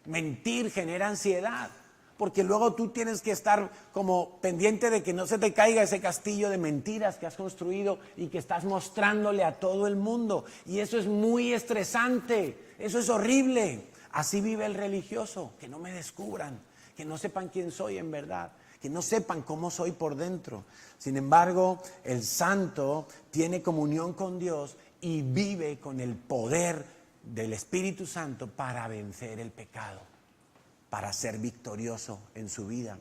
mentir genera ansiedad, porque luego tú tienes que estar como pendiente de que no se te caiga ese castillo de mentiras que has construido y que estás mostrándole a todo el mundo, y eso es muy estresante, eso es horrible. Así vive el religioso, que no me descubran, que no sepan quién soy en verdad, que no sepan cómo soy por dentro. Sin embargo, el santo tiene comunión con Dios y vive con el poder del Espíritu Santo para vencer el pecado, para ser victorioso en su vida.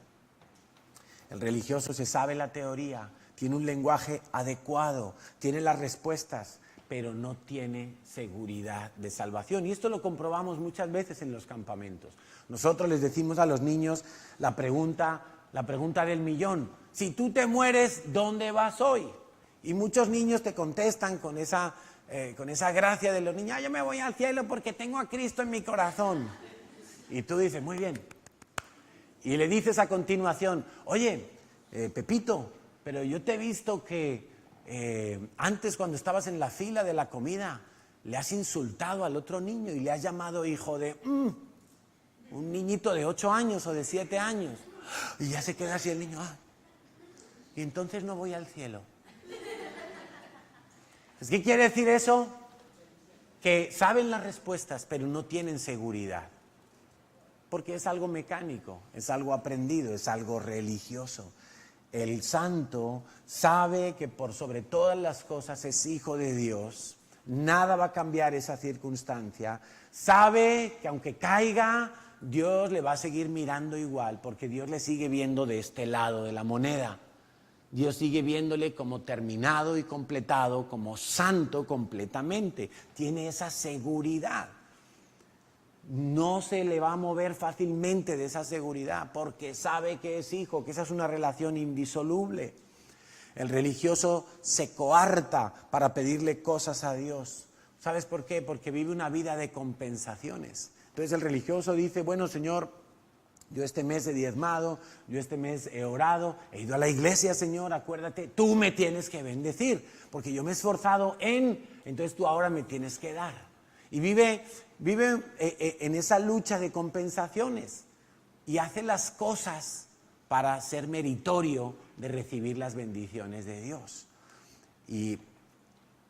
El religioso se sabe la teoría, tiene un lenguaje adecuado, tiene las respuestas, pero no tiene seguridad de salvación. Y esto lo comprobamos muchas veces en los campamentos. Nosotros les decimos a los niños la pregunta del millón: si tú te mueres, ¿dónde vas hoy? Y muchos niños te contestan con esa gracia de los niños: yo me voy al cielo porque tengo a Cristo en mi corazón. Y tú dices, muy bien. Y le dices a continuación: oye, Pepito, pero yo te he visto que antes, cuando estabas en la fila de la comida, le has insultado al otro niño y le has llamado hijo de un niñito de 8 años o de 7 años. Y ya se queda así el niño. Y entonces no voy al cielo. ¿Qué quiere decir eso? Que saben las respuestas, pero no tienen seguridad. Porque es algo mecánico, es algo aprendido, es algo religioso. El santo sabe que por sobre todas las cosas es hijo de Dios, nada va a cambiar esa circunstancia, sabe que aunque caiga, Dios le va a seguir mirando igual, porque Dios le sigue viendo de este lado de la moneda. Dios sigue viéndole como terminado y completado, como santo completamente. Tiene esa seguridad. no se le va a mover fácilmente de esa seguridad porque sabe que es hijo, que esa es una relación indisoluble. El religioso se coarta para pedirle cosas a Dios. ¿Sabes por qué? Porque vive una vida de compensaciones. Entonces el religioso dice, bueno, Señor, yo este mes he diezmado, yo este mes he orado, he ido a la iglesia, Señor, acuérdate, tú me tienes que bendecir, porque yo me he esforzado entonces tú ahora me tienes que dar. Y vive en esa lucha de compensaciones y hace las cosas para ser meritorio de recibir las bendiciones de Dios. Y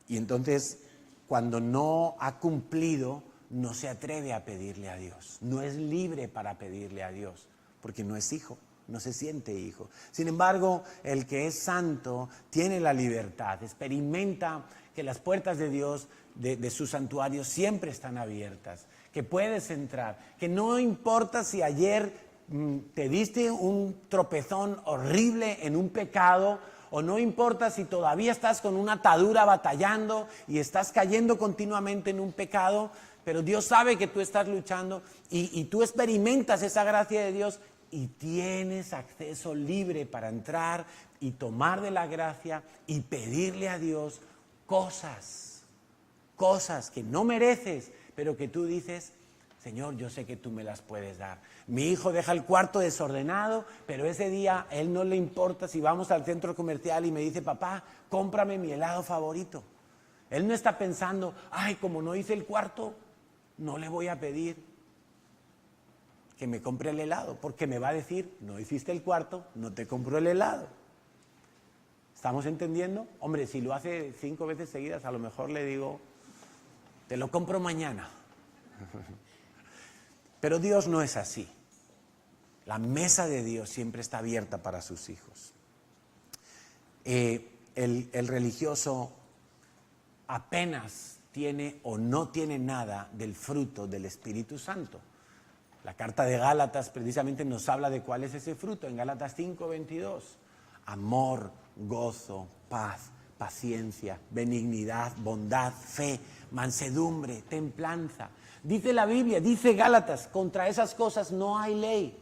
entonces, cuando no ha cumplido, no se atreve a pedirle a Dios. No es libre para pedirle a Dios, porque no es hijo, no se siente hijo. Sin embargo, el que es santo tiene la libertad, experimenta que las puertas de Dios, de su santuario, siempre están abiertas, que puedes entrar, que no importa si ayer te diste un tropezón horrible en un pecado, o no importa si todavía estás con una atadura batallando y estás cayendo continuamente en un pecado, pero Dios sabe que tú estás luchando y tú experimentas esa gracia de Dios y tienes acceso libre para entrar y tomar de la gracia y pedirle a Dios cosas que no mereces, pero que tú dices, Señor, yo sé que tú me las puedes dar. Mi hijo deja el cuarto desordenado, pero ese día a él no le importa si vamos al centro comercial y me dice, papá, cómprame mi helado favorito. Él no está pensando, ay, como no hice el cuarto, no le voy a pedir que me compre el helado, porque me va a decir, no hiciste el cuarto, no te compro el helado. ¿Estamos entendiendo? Hombre, si lo hace 5 veces seguidas, a lo mejor le digo, te lo compro mañana. Pero Dios no es así. La mesa de Dios siempre está abierta para sus hijos. El religioso apenas tiene o no tiene nada del fruto del Espíritu Santo. La carta de Gálatas precisamente nos habla de cuál es ese fruto. En Gálatas 5:22, amor, gozo, paz, paciencia, benignidad, bondad, fe, mansedumbre, templanza. Dice la Biblia, dice Gálatas, contra esas cosas no hay ley.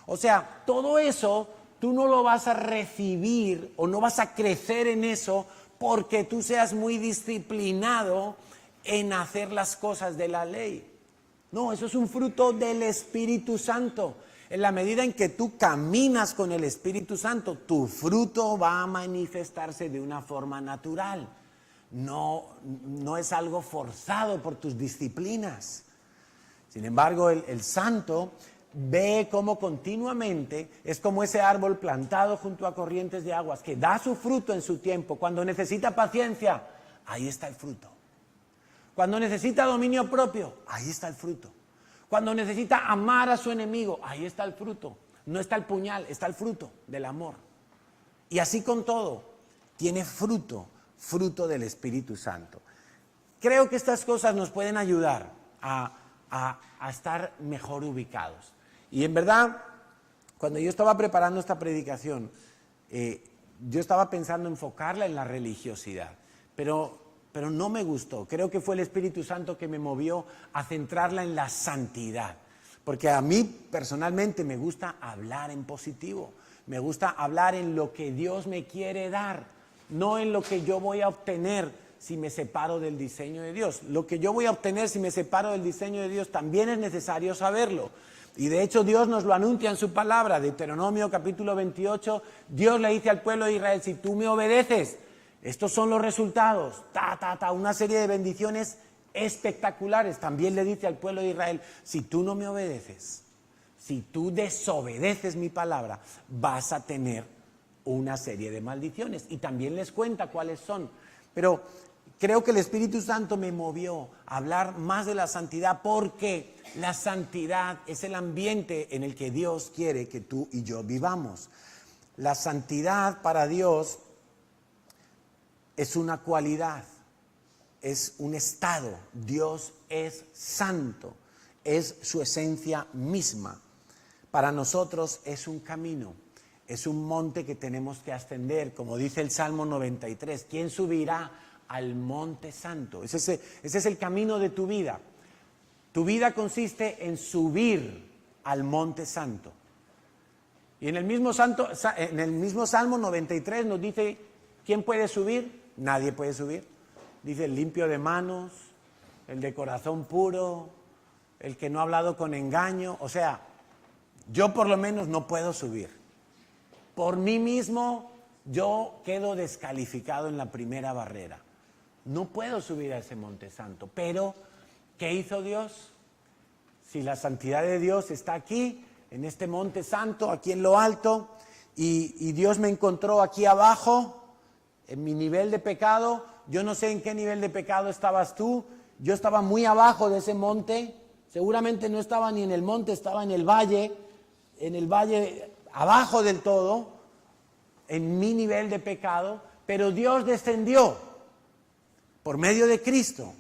O sea, todo eso tú no lo vas a recibir o no vas a crecer en eso porque tú seas muy disciplinado en hacer las cosas de la ley. No, eso es un fruto del Espíritu Santo. En la medida en que tú caminas con el Espíritu Santo, tu fruto va a manifestarse de una forma natural. No es algo forzado por tus disciplinas. Sin embargo, el santo ve cómo continuamente es como ese árbol plantado junto a corrientes de aguas que da su fruto en su tiempo. Cuando necesita paciencia, ahí está el fruto. Cuando necesita dominio propio, ahí está el fruto. Cuando necesita amar a su enemigo, ahí está el fruto. No está el puñal, está el fruto del amor. Y así con todo, tiene fruto del Espíritu Santo. Creo que estas cosas nos pueden ayudar a estar mejor ubicados. Y en verdad, cuando yo estaba preparando esta predicación, yo estaba pensando enfocarla en la religiosidad, pero no me gustó. Creo que fue el Espíritu Santo que me movió a centrarla en la santidad. Porque a mí personalmente me gusta hablar en positivo. Me gusta hablar en lo que Dios me quiere dar, no en lo que yo voy a obtener si me separo del diseño de Dios. Lo que yo voy a obtener si me separo del diseño de Dios también es necesario saberlo. Y de hecho Dios nos lo anuncia en su palabra. Deuteronomio capítulo 28, Dios le dice al pueblo de Israel, si tú me obedeces, estos son los resultados, una serie de bendiciones espectaculares. También le dice al pueblo de Israel, si tú no me obedeces, si tú desobedeces mi palabra, vas a tener una serie de maldiciones. Y también les cuenta cuáles son. Pero creo que el Espíritu Santo me movió a hablar más de la santidad porque la santidad es el ambiente en el que Dios quiere que tú y yo vivamos. La santidad para Dios es una cualidad, es un estado. Dios es santo, es su esencia misma. Para nosotros es un camino, es un monte que tenemos que ascender, como dice el Salmo 93. ¿Quién subirá al monte santo? Ese es el camino de tu vida. Tu vida consiste en subir al monte santo. Y en el mismo Salmo 93 nos dice, ¿quién puede subir? Nadie puede subir. Dice, el limpio de manos, el de corazón puro, el que no ha hablado con engaño. O sea, yo por lo menos no puedo subir. Por mí mismo yo quedo descalificado en la primera barrera. No puedo subir a ese monte santo. Pero, ¿qué hizo Dios? Si la santidad de Dios está aquí, en este monte santo, aquí en lo alto, y Dios me encontró aquí abajo, en mi nivel de pecado. Yo no sé en qué nivel de pecado estabas tú. Yo estaba muy abajo de ese monte. Seguramente no estaba ni en el monte, estaba en el valle abajo del todo, en mi nivel de pecado. Pero Dios descendió por medio de Cristo.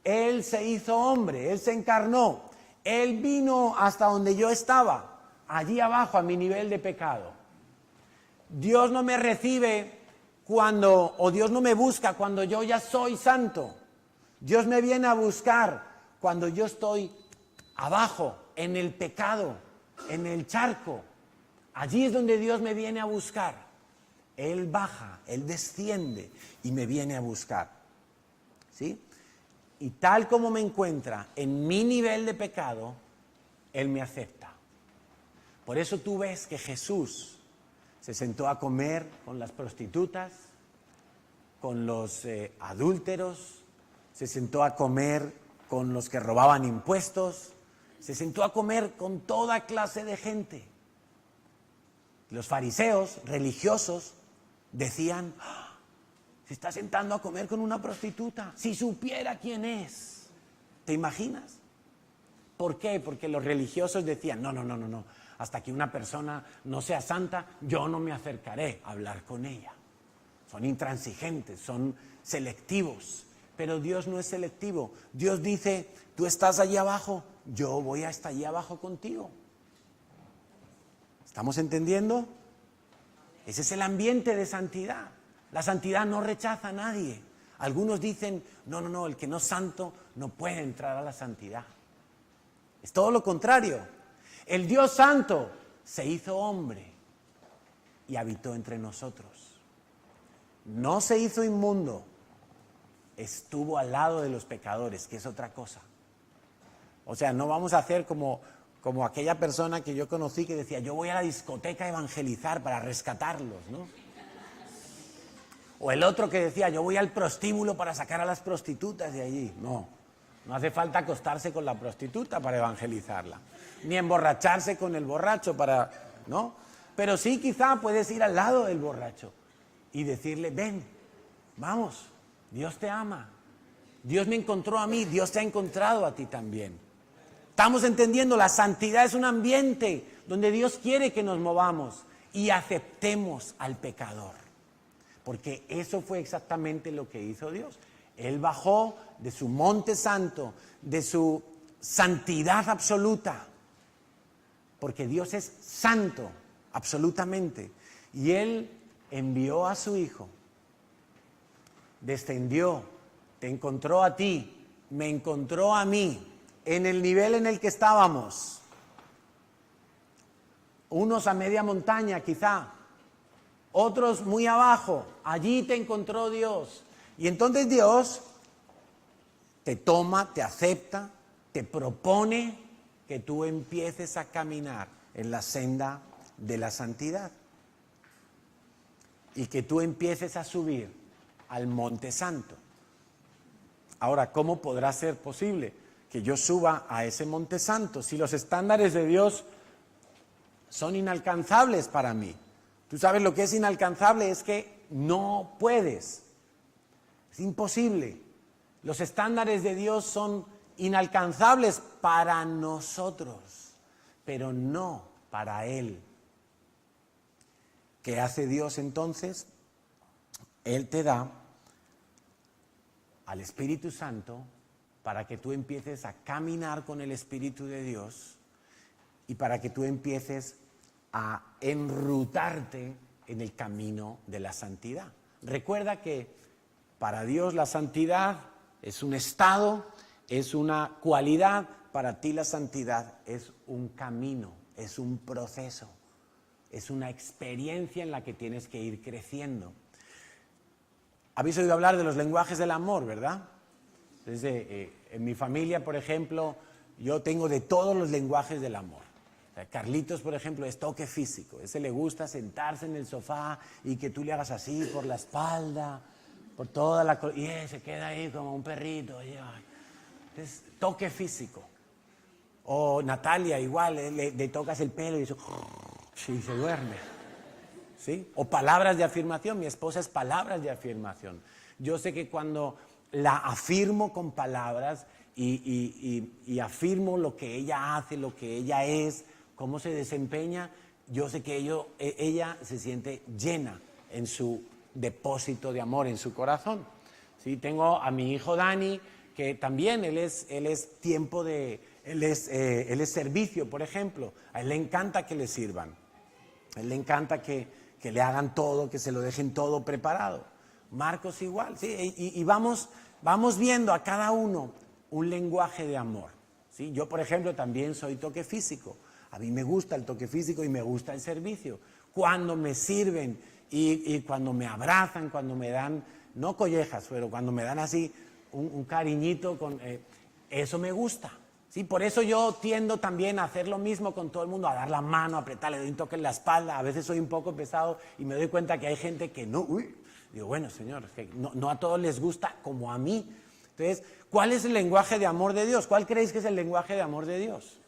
Él se hizo hombre, Él se encarnó. Él vino hasta donde yo estaba, allí abajo, a mi nivel de pecado. Dios no me recibe o Dios no me busca cuando yo ya soy santo. Dios me viene a buscar cuando yo estoy abajo, en el pecado, en el charco. Allí es donde Dios me viene a buscar. Él baja, Él desciende y me viene a buscar. ¿Sí? Y tal como me encuentra en mi nivel de pecado, Él me acepta. Por eso tú ves que Jesús se sentó a comer con las prostitutas, con los adúlteros, se sentó a comer con los que robaban impuestos, se sentó a comer con toda clase de gente. Los fariseos religiosos decían, se está sentando a comer con una prostituta, si supiera quién es. ¿Te imaginas? ¿Por qué? Porque los religiosos decían, no. Hasta que una persona no sea santa, yo no me acercaré a hablar con ella. Son intransigentes, son selectivos. Pero Dios no es selectivo. Dios dice, tú estás allí abajo, yo voy hasta allí abajo contigo. ¿Estamos entendiendo? Ese es el ambiente de santidad. La santidad no rechaza a nadie. Algunos dicen, no, el que no es santo no puede entrar a la santidad. Es todo lo contrario. El Dios santo se hizo hombre y habitó entre nosotros. No se hizo inmundo, estuvo al lado de los pecadores, que es otra cosa. O sea, no vamos a hacer como aquella persona que yo conocí que decía, yo voy a la discoteca a evangelizar para rescatarlos, ¿no? O el otro que decía, yo voy al prostíbulo para sacar a las prostitutas de allí. No hace falta acostarse con la prostituta para evangelizarla, ni emborracharse con el borracho ¿no? Pero sí, quizá puedes ir al lado del borracho y decirle, ven, vamos, Dios te ama, Dios me encontró a mí, Dios te ha encontrado a ti también. Estamos entendiendo, la santidad es un ambiente donde Dios quiere que nos movamos y aceptemos al pecador. Porque eso fue exactamente lo que hizo Dios. Él bajó de su monte santo, de su santidad absoluta. Porque Dios es santo, absolutamente. Y Él envió a su Hijo. Descendió, te encontró a ti, me encontró a mí, en el nivel en el que estábamos. Unos a media montaña quizá, otros muy abajo. Allí te encontró Dios. Y entonces Dios te toma, te acepta, te propone que tú empieces a caminar en la senda de la santidad. Y que tú empieces a subir al Monte Santo. Ahora, ¿cómo podrá ser posible que yo suba a ese Monte Santo si los estándares de Dios son inalcanzables para mí? Tú sabes lo que es inalcanzable, es que no puedes. Es imposible. Los estándares de Dios son inalcanzables para nosotros, pero no para Él. ¿Qué hace Dios entonces? Él te da al Espíritu Santo para que tú empieces a caminar con el Espíritu de Dios y para que tú empieces a enrutarte en el camino de la santidad. Recuerda que para Dios la santidad es un estado, es una cualidad. para ti la santidad es un camino, es un proceso, es una experiencia en la que tienes que ir creciendo. Habéis oído hablar de los lenguajes del amor, ¿verdad? Entonces, en mi familia, por ejemplo, yo tengo de todos los lenguajes del amor. O sea, Carlitos, por ejemplo, es toque físico. Ese le gusta sentarse en el sofá y que tú le hagas así por la espalda, por toda la... Y se queda ahí como un perrito. Es toque físico. O Natalia, igual, le tocas el pelo y eso, sí, se duerme. ¿Sí? O palabras de afirmación. Mi esposa es palabras de afirmación. Yo sé que cuando la afirmo con palabras y afirmo lo que ella hace, lo que ella es, cómo se desempeña, yo sé que ella se siente llena en su depósito de amor, en su corazón. ¿Sí? Tengo a mi hijo Dani, que también él es servicio, por ejemplo. A él le encanta que le sirvan. A él le encanta que le hagan todo, que se lo dejen todo preparado. Marcos igual, ¿sí? Y vamos viendo a cada uno un lenguaje de amor, ¿sí? Yo, por ejemplo, también soy toque físico. A mí me gusta el toque físico y me gusta el servicio. Cuando me sirven y cuando me abrazan, cuando me dan, no collejas, pero cuando me dan así un cariñito, eso me gusta. ¿Sí? Por eso yo tiendo también a hacer lo mismo con todo el mundo, a dar la mano, a apretarle, le doy un toque en la espalda. A veces soy un poco pesado y me doy cuenta que hay gente que no. Digo, bueno, Señor, es que no a todos les gusta como a mí. Entonces, ¿cuál es el lenguaje de amor de Dios? ¿Cuál creéis que es el lenguaje de amor de Dios?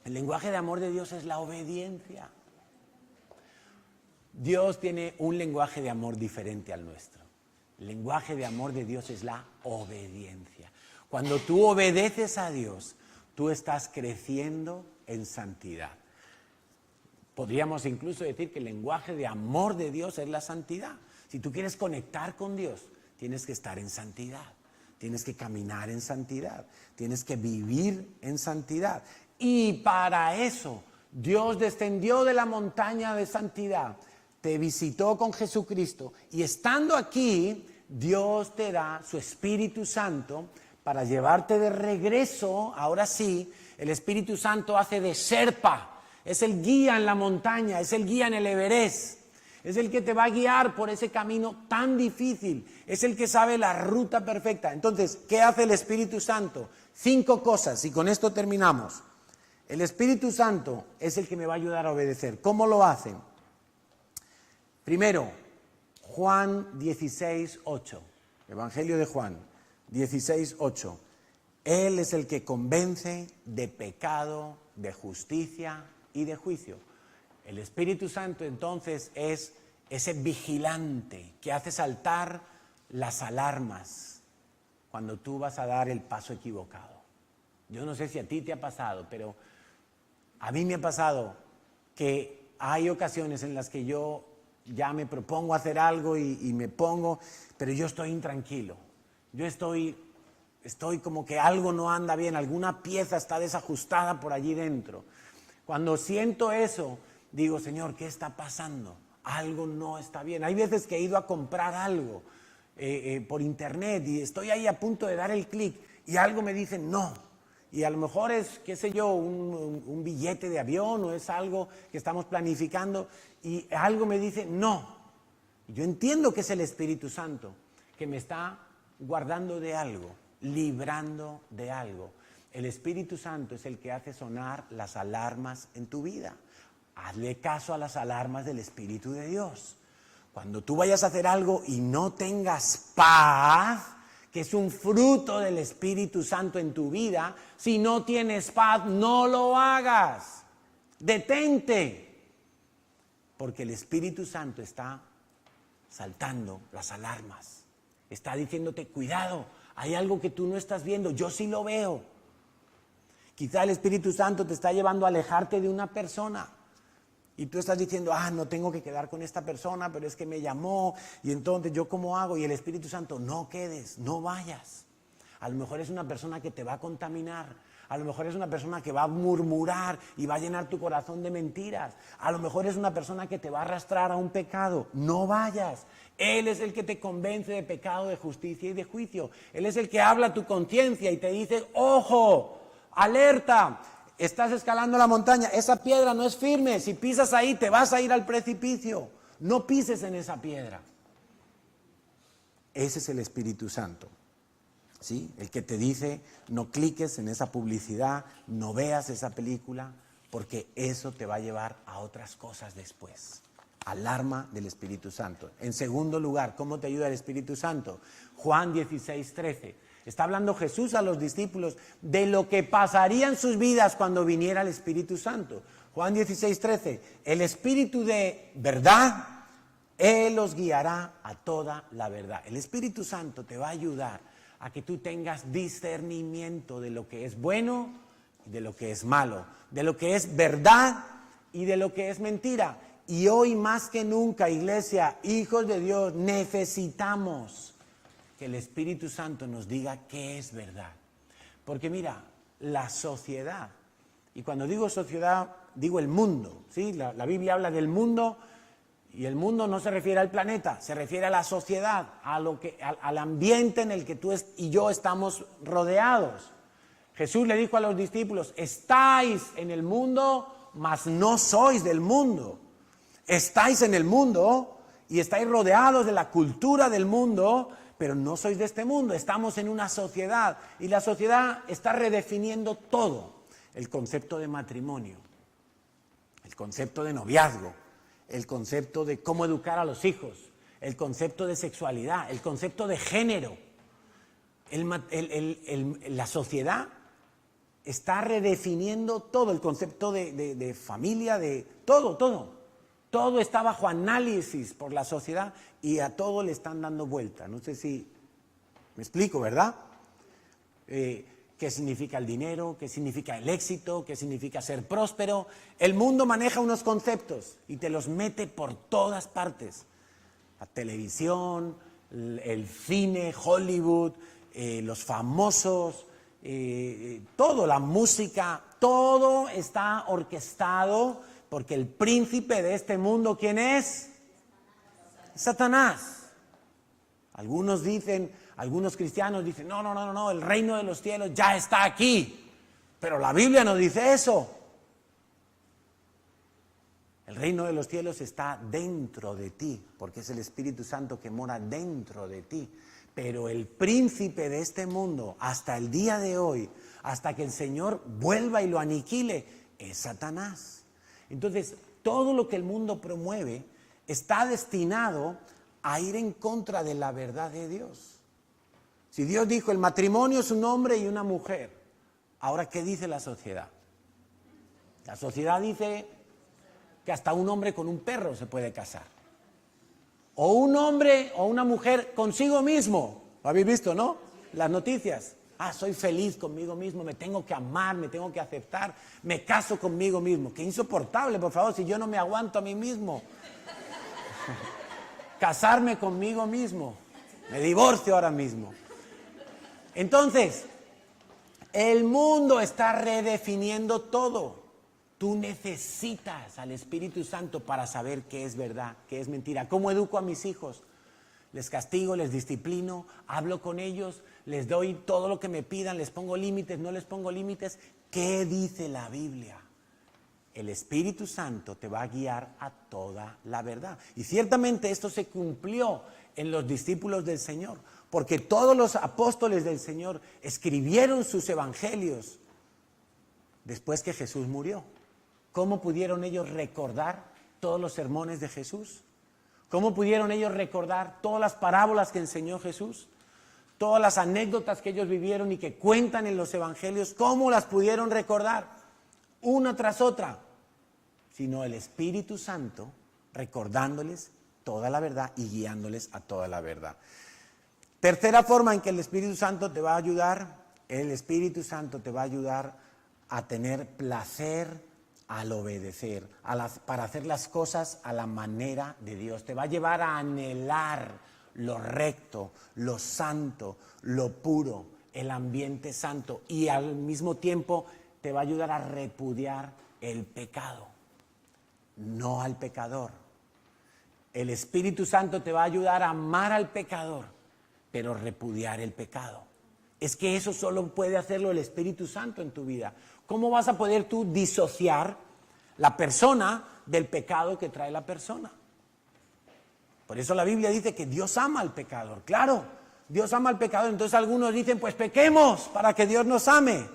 El lenguaje de amor de Dios es la obediencia. Dios tiene un lenguaje de amor diferente al nuestro. El lenguaje de amor de Dios es la obediencia. Cuando tú obedeces a Dios, tú estás creciendo en santidad. Podríamos incluso decir que el lenguaje de amor de Dios es la santidad. Si tú quieres conectar con Dios, tienes que estar en santidad. Tienes que caminar en santidad. Tienes que vivir en santidad. Y para eso, Dios descendió de la montaña de santidad, te visitó con Jesucristo y estando aquí, Dios te da su Espíritu Santo para llevarte de regreso. Ahora sí, el Espíritu Santo hace de Sherpa, es el guía en la montaña, es el guía en el Everest, es el que te va a guiar por ese camino tan difícil, es el que sabe la ruta perfecta. Entonces, ¿qué hace el Espíritu Santo? 5 cosas y con esto terminamos. El Espíritu Santo es el que me va a ayudar a obedecer. ¿Cómo lo hace? Primero, Juan 16:8, Evangelio de Juan 16:8. Él es el que convence de pecado, de justicia y de juicio. El Espíritu Santo entonces es ese vigilante que hace saltar las alarmas cuando tú vas a dar el paso equivocado. Yo no sé si a ti te ha pasado, pero a mí me ha pasado que hay ocasiones en las que yo ya me propongo hacer algo y me pongo, pero yo estoy intranquilo. Yo estoy como que algo no anda bien, alguna pieza está desajustada por allí dentro. Cuando siento eso, digo, Señor, ¿qué está pasando? Algo no está bien. Hay veces que he ido a comprar algo por internet y estoy ahí a punto de dar el clic y algo me dice no. Y a lo mejor es, qué sé yo, un billete de avión o es algo que estamos planificando y algo me dice no. Y yo entiendo que es el Espíritu Santo que me está guardando de algo, librando de algo. El Espíritu Santo es el que hace sonar las alarmas en tu vida. Hazle caso a las alarmas del Espíritu de Dios. Cuando tú vayas a hacer algo y no tengas paz, que es un fruto del Espíritu Santo en tu vida, si no tienes paz, no lo hagas. Detente. Porque el Espíritu Santo está saltando las alarmas. Está diciéndote, cuidado, hay algo que tú no estás viendo, yo sí lo veo. Quizá el Espíritu Santo te está llevando a alejarte de una persona. Y tú estás diciendo, no tengo que quedar con esta persona, pero es que me llamó, y entonces ¿yo cómo hago? Y el Espíritu Santo, no quedes, no vayas. A lo mejor es una persona que te va a contaminar, A lo mejor es una persona que va a murmurar y va a llenar tu corazón de mentiras. A lo mejor es una persona que te va a arrastrar a un pecado. No vayas. Él es el que te convence de pecado, de justicia y de juicio. Él es el que habla a tu conciencia y te dice, ¡ojo! ¡Alerta! Estás escalando la montaña, esa piedra no es firme. Si pisas ahí te vas a ir al precipicio. No pises en esa piedra. Ese es el Espíritu Santo. ¿Sí? El que te dice, no cliques en esa publicidad, no veas esa película, porque eso te va a llevar a otras cosas después. Alarma del Espíritu Santo. En segundo lugar, ¿cómo te ayuda el Espíritu Santo? Juan 16:13. Está hablando Jesús a los discípulos de lo que pasaría en sus vidas cuando viniera el Espíritu Santo. Juan 16:13. El Espíritu de verdad, Él os guiará a toda la verdad. El Espíritu Santo te va a ayudar a que tú tengas discernimiento de lo que es bueno y de lo que es malo, de lo que es verdad y de lo que es mentira. Y hoy más que nunca, iglesia, hijos de Dios, necesitamos que el Espíritu Santo nos diga qué es verdad. Porque mira, la sociedad, y cuando digo sociedad, digo el mundo, ¿sí? La Biblia habla del mundo. Y el mundo no se refiere al planeta, se refiere a la sociedad, al ambiente en el que tú y yo estamos rodeados. Jesús le dijo a los discípulos, estáis en el mundo, mas no sois del mundo. Estáis en el mundo y estáis rodeados de la cultura del mundo, pero no sois de este mundo. Estamos en una sociedad y la sociedad está redefiniendo todo. El concepto de matrimonio, el concepto de noviazgo, el concepto de cómo educar a los hijos, el concepto de sexualidad, el concepto de género. La sociedad está redefiniendo todo, el concepto de familia, de todo. Todo está bajo análisis por la sociedad y a todo le están dando vuelta. No sé si me explico, ¿verdad? ¿Qué significa el dinero? ¿Qué significa el éxito? ¿Qué significa ser próspero? El mundo maneja unos conceptos y te los mete por todas partes. La televisión, el cine, Hollywood, los famosos, todo, la música, todo está orquestado porque el príncipe de este mundo, ¿quién es? Satanás. Algunos cristianos dicen, no, el reino de los cielos ya está aquí. Pero la Biblia no dice eso. El reino de los cielos está dentro de ti, porque es el Espíritu Santo que mora dentro de ti. Pero el príncipe de este mundo, hasta el día de hoy, hasta que el Señor vuelva y lo aniquile, es Satanás. Entonces, todo lo que el mundo promueve está destinado a ir en contra de la verdad de Dios. Si Dios dijo, el matrimonio es un hombre y una mujer, ahora, ¿qué dice la sociedad? La sociedad dice que hasta un hombre con un perro se puede casar. O un hombre o una mujer consigo mismo. ¿Lo habéis visto, no? Las noticias. Soy feliz conmigo mismo, me tengo que amar, me tengo que aceptar, me caso conmigo mismo. Qué insoportable, por favor, si yo no me aguanto a mí mismo. Casarme conmigo mismo. Me divorcio ahora mismo. Entonces, el mundo está redefiniendo todo. Tú necesitas al Espíritu Santo para saber qué es verdad, qué es mentira. ¿Cómo educo a mis hijos? Les castigo, les disciplino, hablo con ellos, les doy todo lo que me pidan, les pongo límites, no les pongo límites. ¿Qué dice la Biblia? El Espíritu Santo te va a guiar a toda la verdad. Y ciertamente esto se cumplió en los discípulos del Señor, porque todos los apóstoles del Señor escribieron sus evangelios después que Jesús murió. ¿Cómo pudieron ellos recordar todos los sermones de Jesús? ¿Cómo pudieron ellos recordar todas las parábolas que enseñó Jesús? Todas las anécdotas que ellos vivieron y que cuentan en los evangelios, ¿cómo las pudieron recordar? Una tras otra. Sino el Espíritu Santo recordándoles toda la verdad y guiándoles a toda la verdad. Tercera forma en que el Espíritu Santo te va a ayudar, el Espíritu Santo te va a ayudar a tener placer al obedecer, para hacer las cosas a la manera de Dios. Te va a llevar a anhelar lo recto, lo santo, lo puro. el ambiente santo y al mismo tiempo te va a ayudar a repudiar el pecado, no al pecador. El Espíritu Santo te va a ayudar a amar al pecador, pero repudiar el pecado. Es que eso solo puede hacerlo el Espíritu Santo en tu vida. ¿Cómo vas a poder tú disociar la persona del pecado que trae la persona? Por eso la Biblia dice que Dios ama al pecador. Claro, Dios ama al pecador. Entonces algunos dicen, pues pequemos para que Dios nos ame.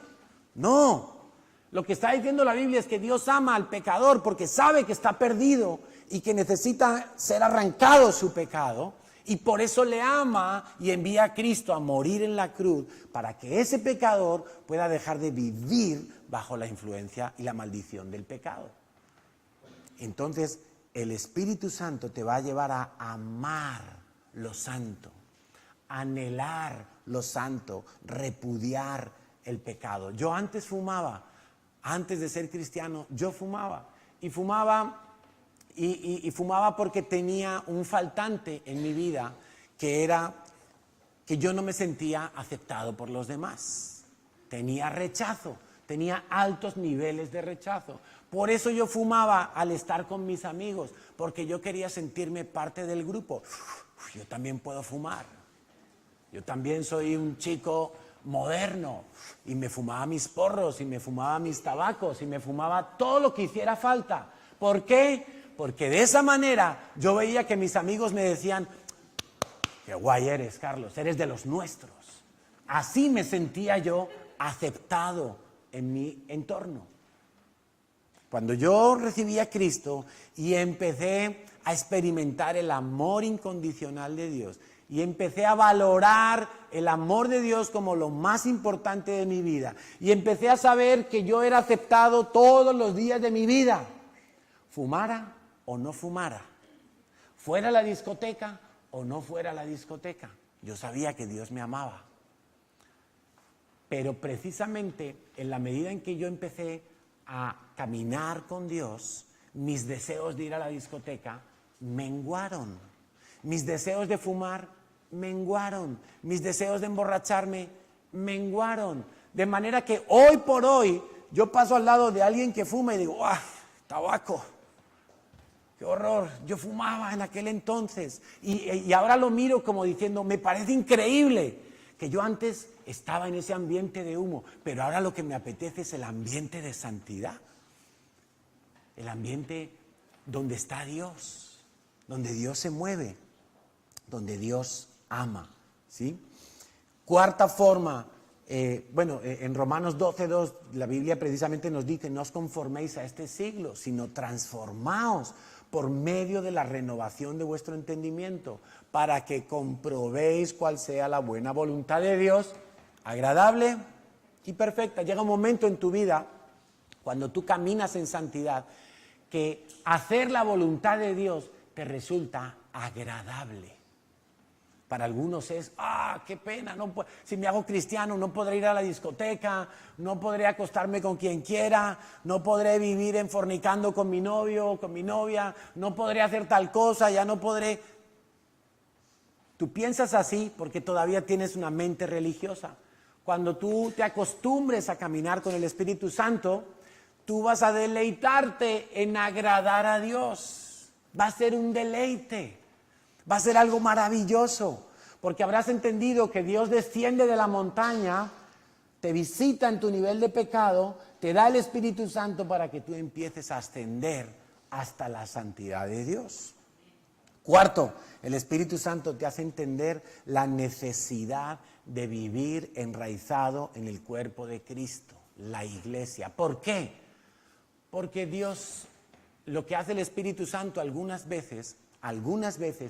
No, lo que está diciendo la Biblia es que Dios ama al pecador porque sabe que está perdido y que necesita ser arrancado su pecado. Y por eso le ama y envía a Cristo a morir en la cruz para que ese pecador pueda dejar de vivir bajo la influencia y la maldición del pecado. Entonces, el Espíritu Santo te va a llevar a amar lo santo, anhelar lo santo, repudiar el pecado. Yo antes fumaba, antes de ser cristiano, yo fumaba. Y fumaba porque tenía un faltante en mi vida, que era que yo no me sentía aceptado por los demás. Tenía rechazo, tenía altos niveles de rechazo. Por eso yo fumaba al estar con mis amigos, porque yo quería sentirme parte del grupo. Yo también puedo fumar. Yo también soy un chico moderno y me fumaba mis porros y me fumaba mis tabacos y me fumaba todo lo que hiciera falta. ¿Por qué? Porque de esa manera yo veía que mis amigos me decían, qué guay eres, Carlos, eres de los nuestros. Así me sentía yo aceptado en mi entorno. Cuando yo recibí a Cristo y empecé a experimentar el amor incondicional de Dios y empecé a valorar el amor de Dios como lo más importante de mi vida y empecé a saber que yo era aceptado todos los días de mi vida, fumara o no fumara, fuera a la discoteca o no fuera a la discoteca, yo sabía que Dios me amaba. Pero precisamente en la medida en que yo empecé a caminar con Dios, mis deseos de ir a la discoteca menguaron. Mis deseos de fumar menguaron. Mis deseos de emborracharme menguaron. De manera que hoy por hoy yo paso al lado de alguien que fuma y digo, ¡ah, tabaco! ¡Qué horror! Yo fumaba en aquel entonces. Y ahora lo miro como diciendo, me parece increíble que yo antes estaba en ese ambiente de humo, pero ahora lo que me apetece es el ambiente de santidad. El ambiente donde está Dios, donde Dios se mueve, donde Dios ama, ¿sí? Cuarta forma, en Romanos 12:2 la Biblia precisamente nos dice, no os conforméis a este siglo, sino transformaos por medio de la renovación de vuestro entendimiento, para que comprobéis cuál sea la buena voluntad de Dios, agradable y perfecta. Llega un momento en tu vida, cuando tú caminas en santidad, que hacer la voluntad de Dios te resulta agradable. Para algunos es, qué pena, si me hago cristiano no podré ir a la discoteca, no podré acostarme con quien quiera, no podré vivir fornicando con mi novio o con mi novia, no podré hacer tal cosa, ya no podré. Tú piensas así porque todavía tienes una mente religiosa. Cuando tú te acostumbres a caminar con el Espíritu Santo, tú vas a deleitarte en agradar a Dios. Va a ser un deleite. Va a ser algo maravilloso, porque habrás entendido que Dios desciende de la montaña, te visita en tu nivel de pecado, te da el Espíritu Santo para que tú empieces a ascender hasta la santidad de Dios. Cuarto, el Espíritu Santo te hace entender la necesidad de vivir enraizado en el cuerpo de Cristo, la iglesia. ¿Por qué? Porque Dios, lo que hace el Espíritu Santo algunas veces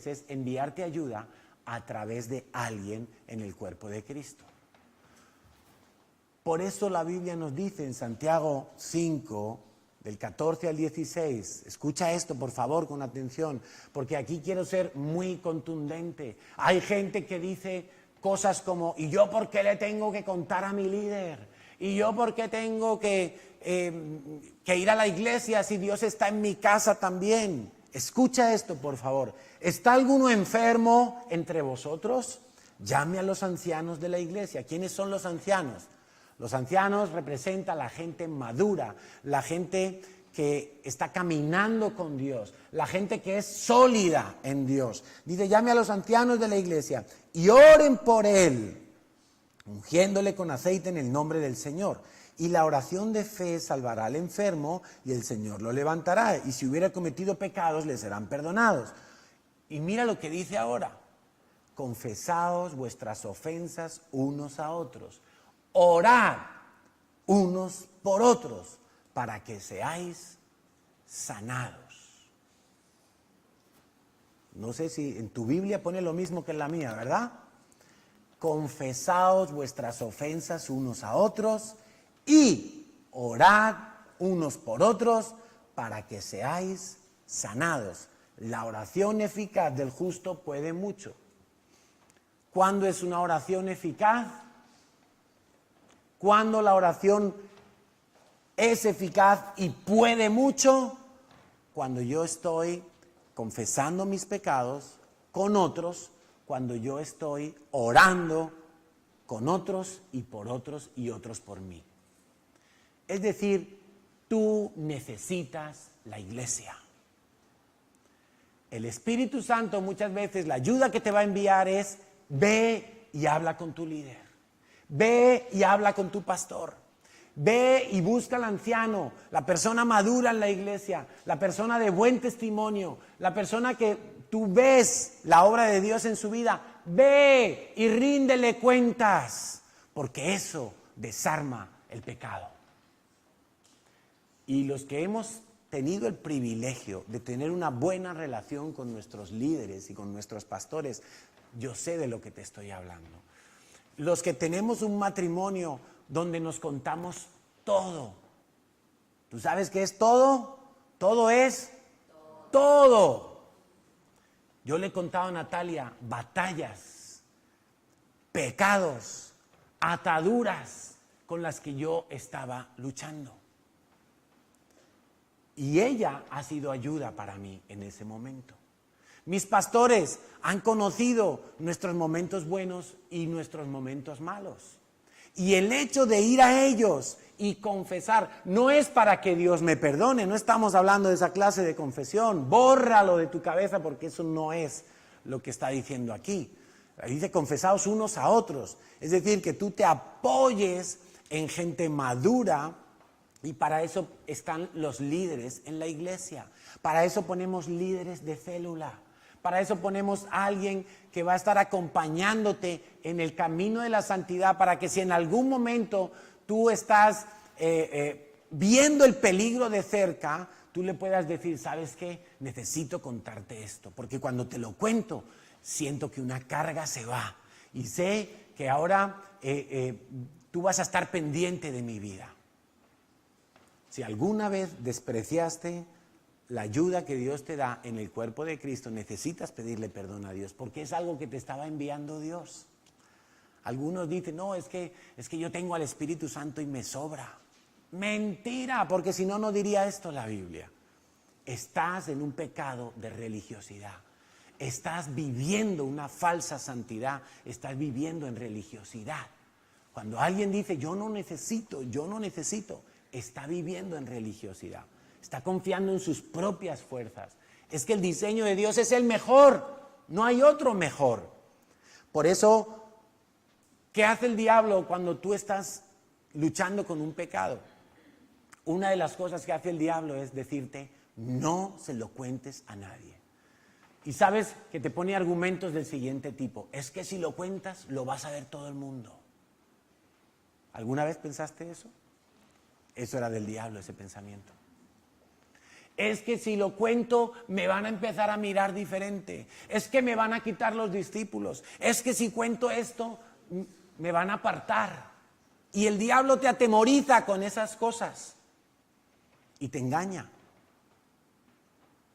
es enviarte ayuda a través de alguien en el cuerpo de Cristo. Por eso la Biblia nos dice en Santiago 5, del 14 al 16, escucha esto por favor con atención, porque aquí quiero ser muy contundente. Hay gente que dice cosas como, ¿y yo por qué le tengo que contar a mi líder? ¿Y yo por qué tengo que ir a la iglesia si Dios está en mi casa también? Escucha esto, por favor. ¿Está alguno enfermo entre vosotros? llame a los ancianos de la iglesia. ¿Quiénes son los ancianos? Los ancianos representan a la gente madura, la gente que está caminando con Dios, la gente que es sólida en Dios. Dice, llame a los ancianos de la iglesia y oren por él, ungiéndole con aceite en el nombre del Señor. Y la oración de fe salvará al enfermo y el Señor lo levantará. Y si hubiera cometido pecados, le serán perdonados. Y mira lo que dice ahora. Confesaos vuestras ofensas unos a otros. Orad unos por otros para que seáis sanados. No sé si en tu Biblia pone lo mismo que en la mía, ¿verdad? Confesaos vuestras ofensas unos a otros y orad unos por otros para que seáis sanados. La oración eficaz del justo puede mucho. ¿Cuándo es una oración eficaz? Cuando la oración es eficaz y puede mucho, cuando yo estoy confesando mis pecados con otros, cuando yo estoy orando con otros y por otros y otros por mí. Es decir, tú necesitas la iglesia. El Espíritu Santo muchas veces la ayuda que te va a enviar es ve y habla con tu líder. Ve y habla con tu pastor. Ve y busca al anciano, la persona madura en la iglesia, la persona de buen testimonio, la persona que tú ves la obra de Dios en su vida. Ve y ríndele cuentas, porque eso desarma el pecado. Y los que hemos tenido el privilegio de tener una buena relación con nuestros líderes y con nuestros pastores, yo sé de lo que te estoy hablando. Los que tenemos un matrimonio donde nos contamos todo. ¿Tú sabes qué es todo? Todo es todo. Yo le he contado a Natalia batallas, pecados, ataduras con las que yo estaba luchando. Y ella ha sido ayuda para mí en ese momento. Mis pastores han conocido nuestros momentos buenos y nuestros momentos malos. Y el hecho de ir a ellos y confesar no es para que Dios me perdone, no estamos hablando de esa clase de confesión, bórralo de tu cabeza porque eso no es lo que está diciendo aquí. Dice confesaos unos a otros, es decir, que tú te apoyes en gente madura. Y para eso están los líderes en la iglesia. Para eso ponemos líderes de célula. Para eso ponemos a alguien que va a estar acompañándote en el camino de la santidad, para que si en algún momento tú estás viendo el peligro de cerca, tú le puedas decir, ¿sabes qué? Necesito contarte esto, porque cuando te lo cuento, siento que una carga se va. Y sé que ahora tú vas a estar pendiente de mi vida. Si alguna vez despreciaste la ayuda que Dios te da en el cuerpo de Cristo, necesitas pedirle perdón a Dios, porque es algo que te estaba enviando Dios. Algunos dicen, no, es que yo tengo al Espíritu Santo y me sobra. Mentira, porque si no, no diría esto la Biblia. Estás en un pecado de religiosidad. Estás viviendo una falsa santidad, estás viviendo en religiosidad. Cuando alguien dice, yo no necesito, está viviendo en religiosidad, está confiando en sus propias fuerzas. Es que el diseño de Dios es el mejor, no hay otro mejor. Por eso, ¿qué hace el diablo cuando tú estás luchando con un pecado? Una de las cosas que hace el diablo es decirte, no se lo cuentes a nadie. Y sabes que te pone argumentos del siguiente tipo, es que si lo cuentas, lo va a saber todo el mundo. ¿Alguna vez pensaste eso? Eso era del diablo, ese pensamiento. Es que si lo cuento, me van a empezar a mirar diferente. Es que me van a quitar los discípulos. Es que si cuento esto, me van a apartar. Y el diablo te atemoriza con esas cosas. Y te engaña.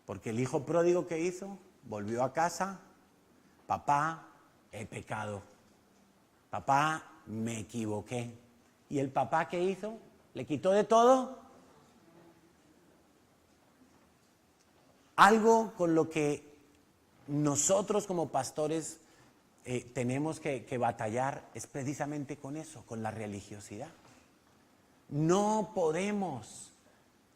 Porque el hijo pródigo que hizo, volvió a casa. Papá, he pecado. Papá, me equivoqué. ¿Y el papá qué hizo? ¿Le quitó de todo? Algo con lo que nosotros como pastores tenemos que batallar es precisamente con eso, con la religiosidad. No podemos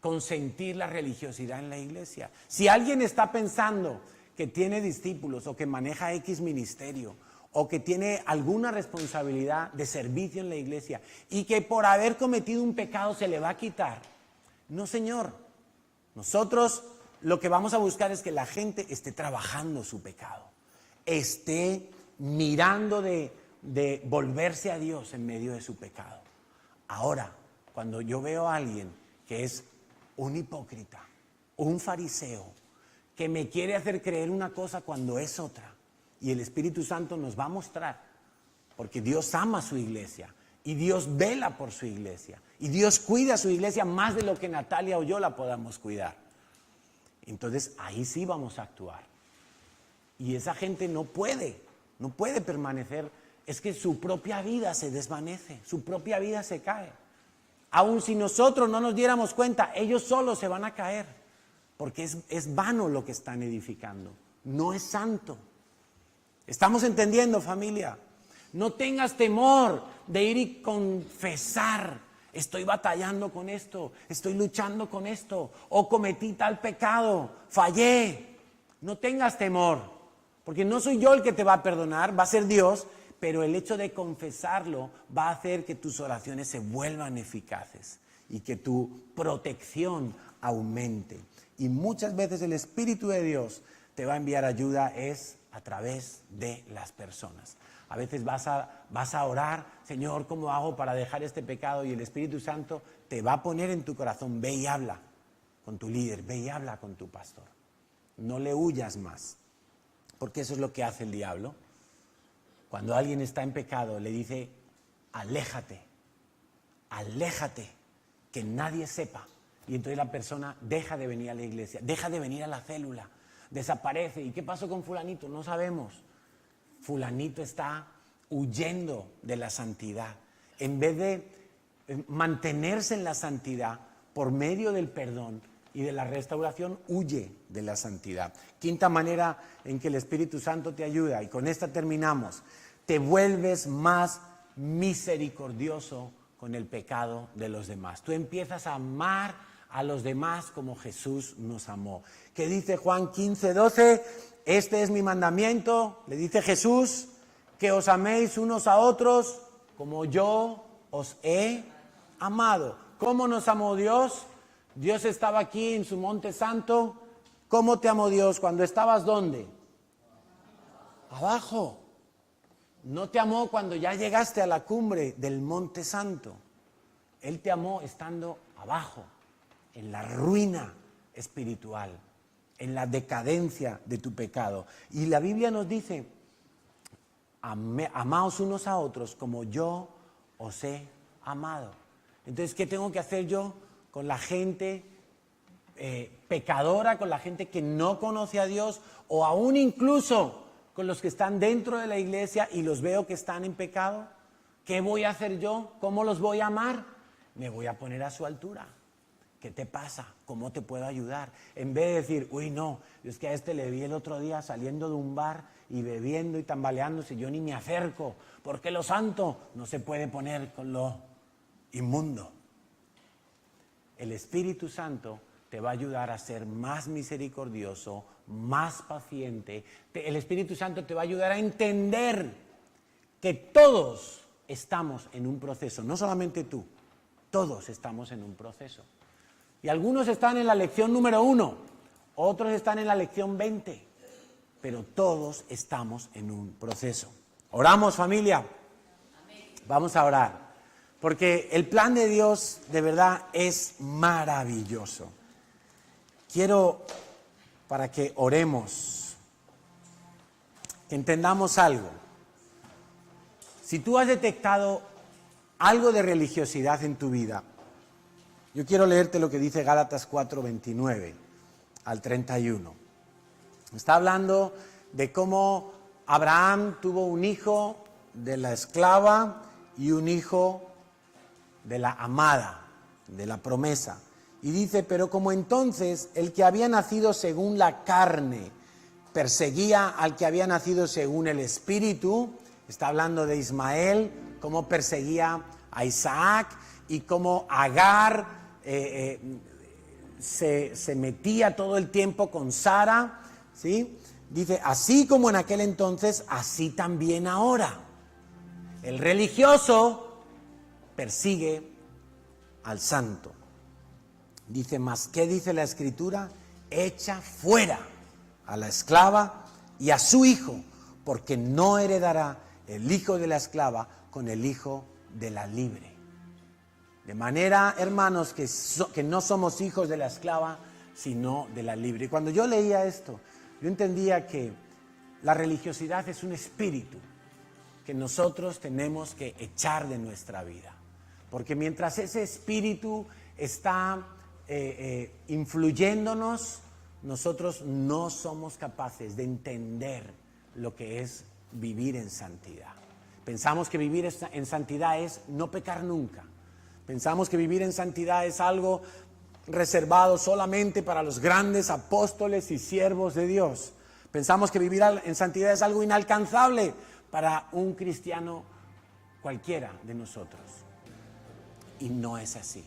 consentir la religiosidad en la iglesia. Si alguien está pensando que tiene discípulos o que maneja X ministerio o que tiene alguna responsabilidad de servicio en la iglesia y que por haber cometido un pecado se le va a quitar, no, señor. Nosotros lo que vamos a buscar es que la gente esté trabajando su pecado, esté mirando de volverse a Dios en medio de su pecado. Ahora, cuando yo veo a alguien que es un hipócrita, un fariseo, que me quiere hacer creer una cosa cuando es otra, y el Espíritu Santo nos va a mostrar, porque Dios ama a su iglesia, y Dios vela por su iglesia, y Dios cuida a su iglesia más de lo que Natalia o yo la podamos cuidar. Entonces ahí sí vamos a actuar. Y esa gente no puede permanecer, es que su propia vida se desvanece, su propia vida se cae. Aun si nosotros no nos diéramos cuenta, ellos solos se van a caer, porque es vano lo que están edificando, no es santo. ¿Estamos entendiendo, familia? No tengas temor de ir y confesar: estoy batallando con esto, estoy luchando con esto, o cometí tal pecado, fallé. No tengas temor, porque no soy yo el que te va a perdonar, va a ser Dios, pero el hecho de confesarlo va a hacer que tus oraciones se vuelvan eficaces y que tu protección aumente. Y muchas veces el Espíritu de Dios te va a enviar ayuda es a través de las personas. A veces vas a orar: Señor, ¿cómo hago para dejar este pecado? Y el Espíritu Santo te va a poner en tu corazón: ve y habla con tu líder, ve y habla con tu pastor. No le huyas más, porque eso es lo que hace el diablo. Cuando alguien está en pecado, le dice: aléjate, aléjate, que nadie sepa. Y entonces la persona deja de venir a la iglesia, deja de venir a la célula, desaparece. ¿Y qué pasó con fulanito? No sabemos. Fulanito está huyendo de la santidad. En vez de mantenerse en la santidad por medio del perdón y de la restauración, huye de la santidad. Quinta manera en que el Espíritu Santo te ayuda, y con esta terminamos: te vuelves más misericordioso con el pecado de los demás. Tú empiezas a amar a los demás como Jesús nos amó. ¿Qué dice Juan 15:12? Este es mi mandamiento, le dice Jesús, que os améis unos a otros como yo os he amado. ¿Cómo nos amó Dios? Dios estaba aquí en su monte santo. ¿Cómo te amó Dios? Cuando estabas ¿dónde? Abajo. No te amó cuando ya llegaste a la cumbre del monte santo. Él te amó estando abajo, en la ruina espiritual, en la decadencia de tu pecado. Y la Biblia nos dice: amaos unos a otros como yo os he amado. Entonces, ¿qué tengo que hacer yo con la gente pecadora, con la gente que no conoce a Dios, o aún incluso con los que están dentro de la iglesia y los veo que están en pecado? ¿Qué voy a hacer yo? ¿Cómo los voy a amar? Me voy a poner a su altura. ¿Qué te pasa? ¿Cómo te puedo ayudar? En vez de decir: uy, no, es que a este le vi el otro día saliendo de un bar y bebiendo y tambaleándose, yo ni me acerco, porque lo santo no se puede poner con lo inmundo. El Espíritu Santo te va a ayudar a ser más misericordioso, más paciente. El Espíritu Santo te va a ayudar a entender que todos estamos en un proceso, no solamente tú, todos estamos en un proceso. Y algunos están en la lección número 1, otros están en la lección 20, pero todos estamos en un proceso. ¿Oramos, familia? Vamos a orar, porque el plan de Dios de verdad es maravilloso. Quiero, para que oremos, que entendamos algo. Si tú has detectado algo de religiosidad en tu vida, yo quiero leerte lo que dice Gálatas 4:29 al 31. Está hablando de cómo Abraham tuvo un hijo de la esclava y un hijo de la amada, de la promesa. Y dice: pero como entonces el que había nacido según la carne perseguía al que había nacido según el Espíritu. Está hablando de Ismael, cómo perseguía a Isaac y cómo Agar se metía todo el tiempo con Sara, ¿sí? Dice, así como en aquel entonces, así también ahora. El religioso persigue al santo. Dice, ¿más qué dice la Escritura? Echa fuera a la esclava y a su hijo, porque no heredará el hijo de la esclava con el hijo de la libre. De manera, hermanos, que no somos hijos de la esclava, sino de la libre. Y cuando yo leía esto, yo entendía que la religiosidad es un espíritu que nosotros tenemos que echar de nuestra vida. Porque mientras ese espíritu está influyéndonos, nosotros no somos capaces de entender lo que es vivir en santidad. Pensamos que vivir en santidad es no pecar nunca. Pensamos que vivir en santidad es algo reservado solamente para los grandes apóstoles y siervos de Dios. Pensamos que vivir en santidad es algo inalcanzable para un cristiano cualquiera de nosotros. Y no es así.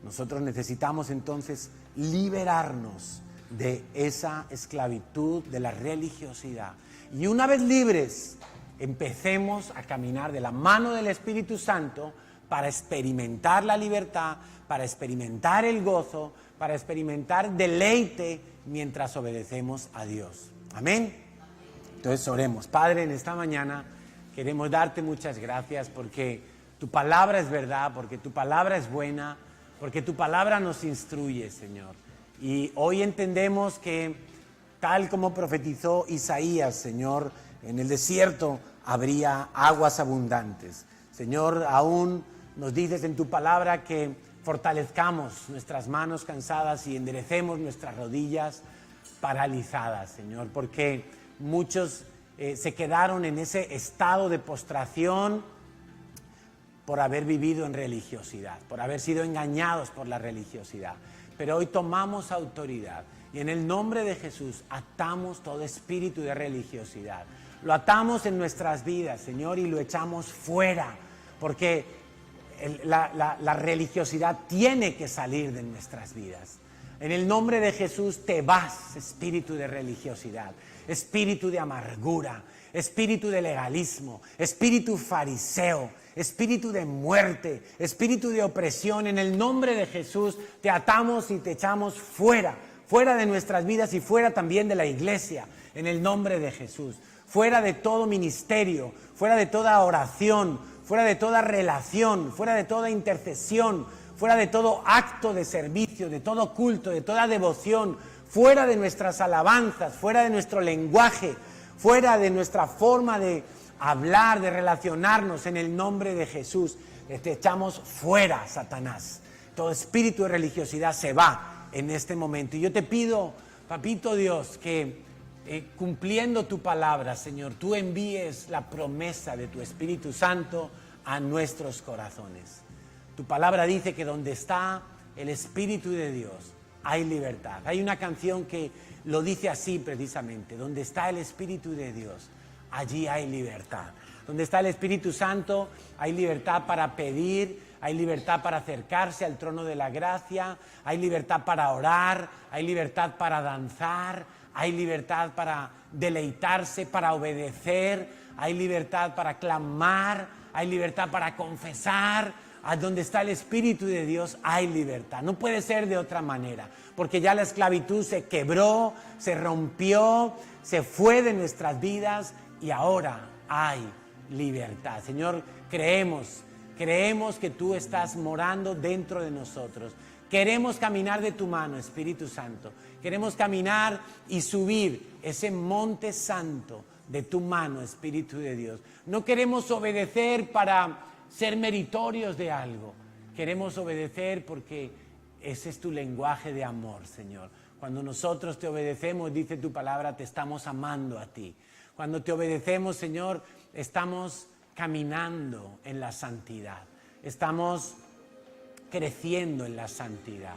Nosotros necesitamos entonces liberarnos de esa esclavitud, de la religiosidad. Y una vez libres, empecemos a caminar de la mano del Espíritu Santo para experimentar la libertad, para experimentar el gozo, para experimentar deleite mientras obedecemos a Dios. Amén. Entonces oremos. Padre, en esta mañana queremos darte muchas gracias porque tu palabra es verdad, porque tu palabra es buena, porque tu palabra nos instruye, Señor. Y hoy entendemos que, tal como profetizó Isaías, Señor, en el desierto habría aguas abundantes. Señor, aún nos dices en tu palabra que fortalezcamos nuestras manos cansadas y enderecemos nuestras rodillas paralizadas, Señor, porque muchos se quedaron en ese estado de postración por haber vivido en religiosidad, por haber sido engañados por la religiosidad. Pero hoy tomamos autoridad y en el nombre de Jesús atamos todo espíritu de religiosidad. Lo atamos en nuestras vidas, Señor, y lo echamos fuera, porque la religiosidad tiene que salir de nuestras vidas. En el nombre de Jesús te vas, espíritu de religiosidad, espíritu de amargura, espíritu de legalismo, espíritu fariseo, espíritu de muerte, espíritu de opresión. En el nombre de Jesús te atamos y te echamos fuera de nuestras vidas y fuera también de la iglesia, en el nombre de Jesús. Fuera de todo ministerio, fuera de toda oración, fuera de toda relación, fuera de toda intercesión, fuera de todo acto de servicio, de todo culto, de toda devoción, fuera de nuestras alabanzas, fuera de nuestro lenguaje, fuera de nuestra forma de hablar, de relacionarnos, en el nombre de Jesús. Te echamos fuera, Satanás. Todo espíritu de religiosidad se va en este momento. Y yo te pido, Papito Dios, que cumpliendo tu palabra, Señor, tú envíes la promesa de tu Espíritu Santo a nuestros corazones. Tu palabra dice que donde está el Espíritu de Dios hay libertad. Hay una canción que lo dice así precisamente: donde está el Espíritu de Dios, allí hay libertad. Donde está el Espíritu Santo hay libertad para pedir, hay libertad para acercarse al trono de la gracia, hay libertad para orar, hay libertad para danzar, hay libertad para deleitarse, para obedecer, hay libertad para clamar, hay libertad para confesar. A donde está el Espíritu de Dios hay libertad. No puede ser de otra manera, porque ya la esclavitud se quebró, se rompió, se fue de nuestras vidas y ahora hay libertad. Señor, creemos que tú estás morando dentro de nosotros. Queremos caminar de tu mano, Espíritu Santo. Queremos caminar y subir ese monte santo de tu mano, Espíritu de Dios. No queremos obedecer para ser meritorios de algo. Queremos obedecer porque ese es tu lenguaje de amor, Señor. Cuando nosotros te obedecemos, dice tu palabra, te estamos amando a ti. Cuando te obedecemos, Señor, estamos caminando en la santidad. Estamos creciendo en la santidad.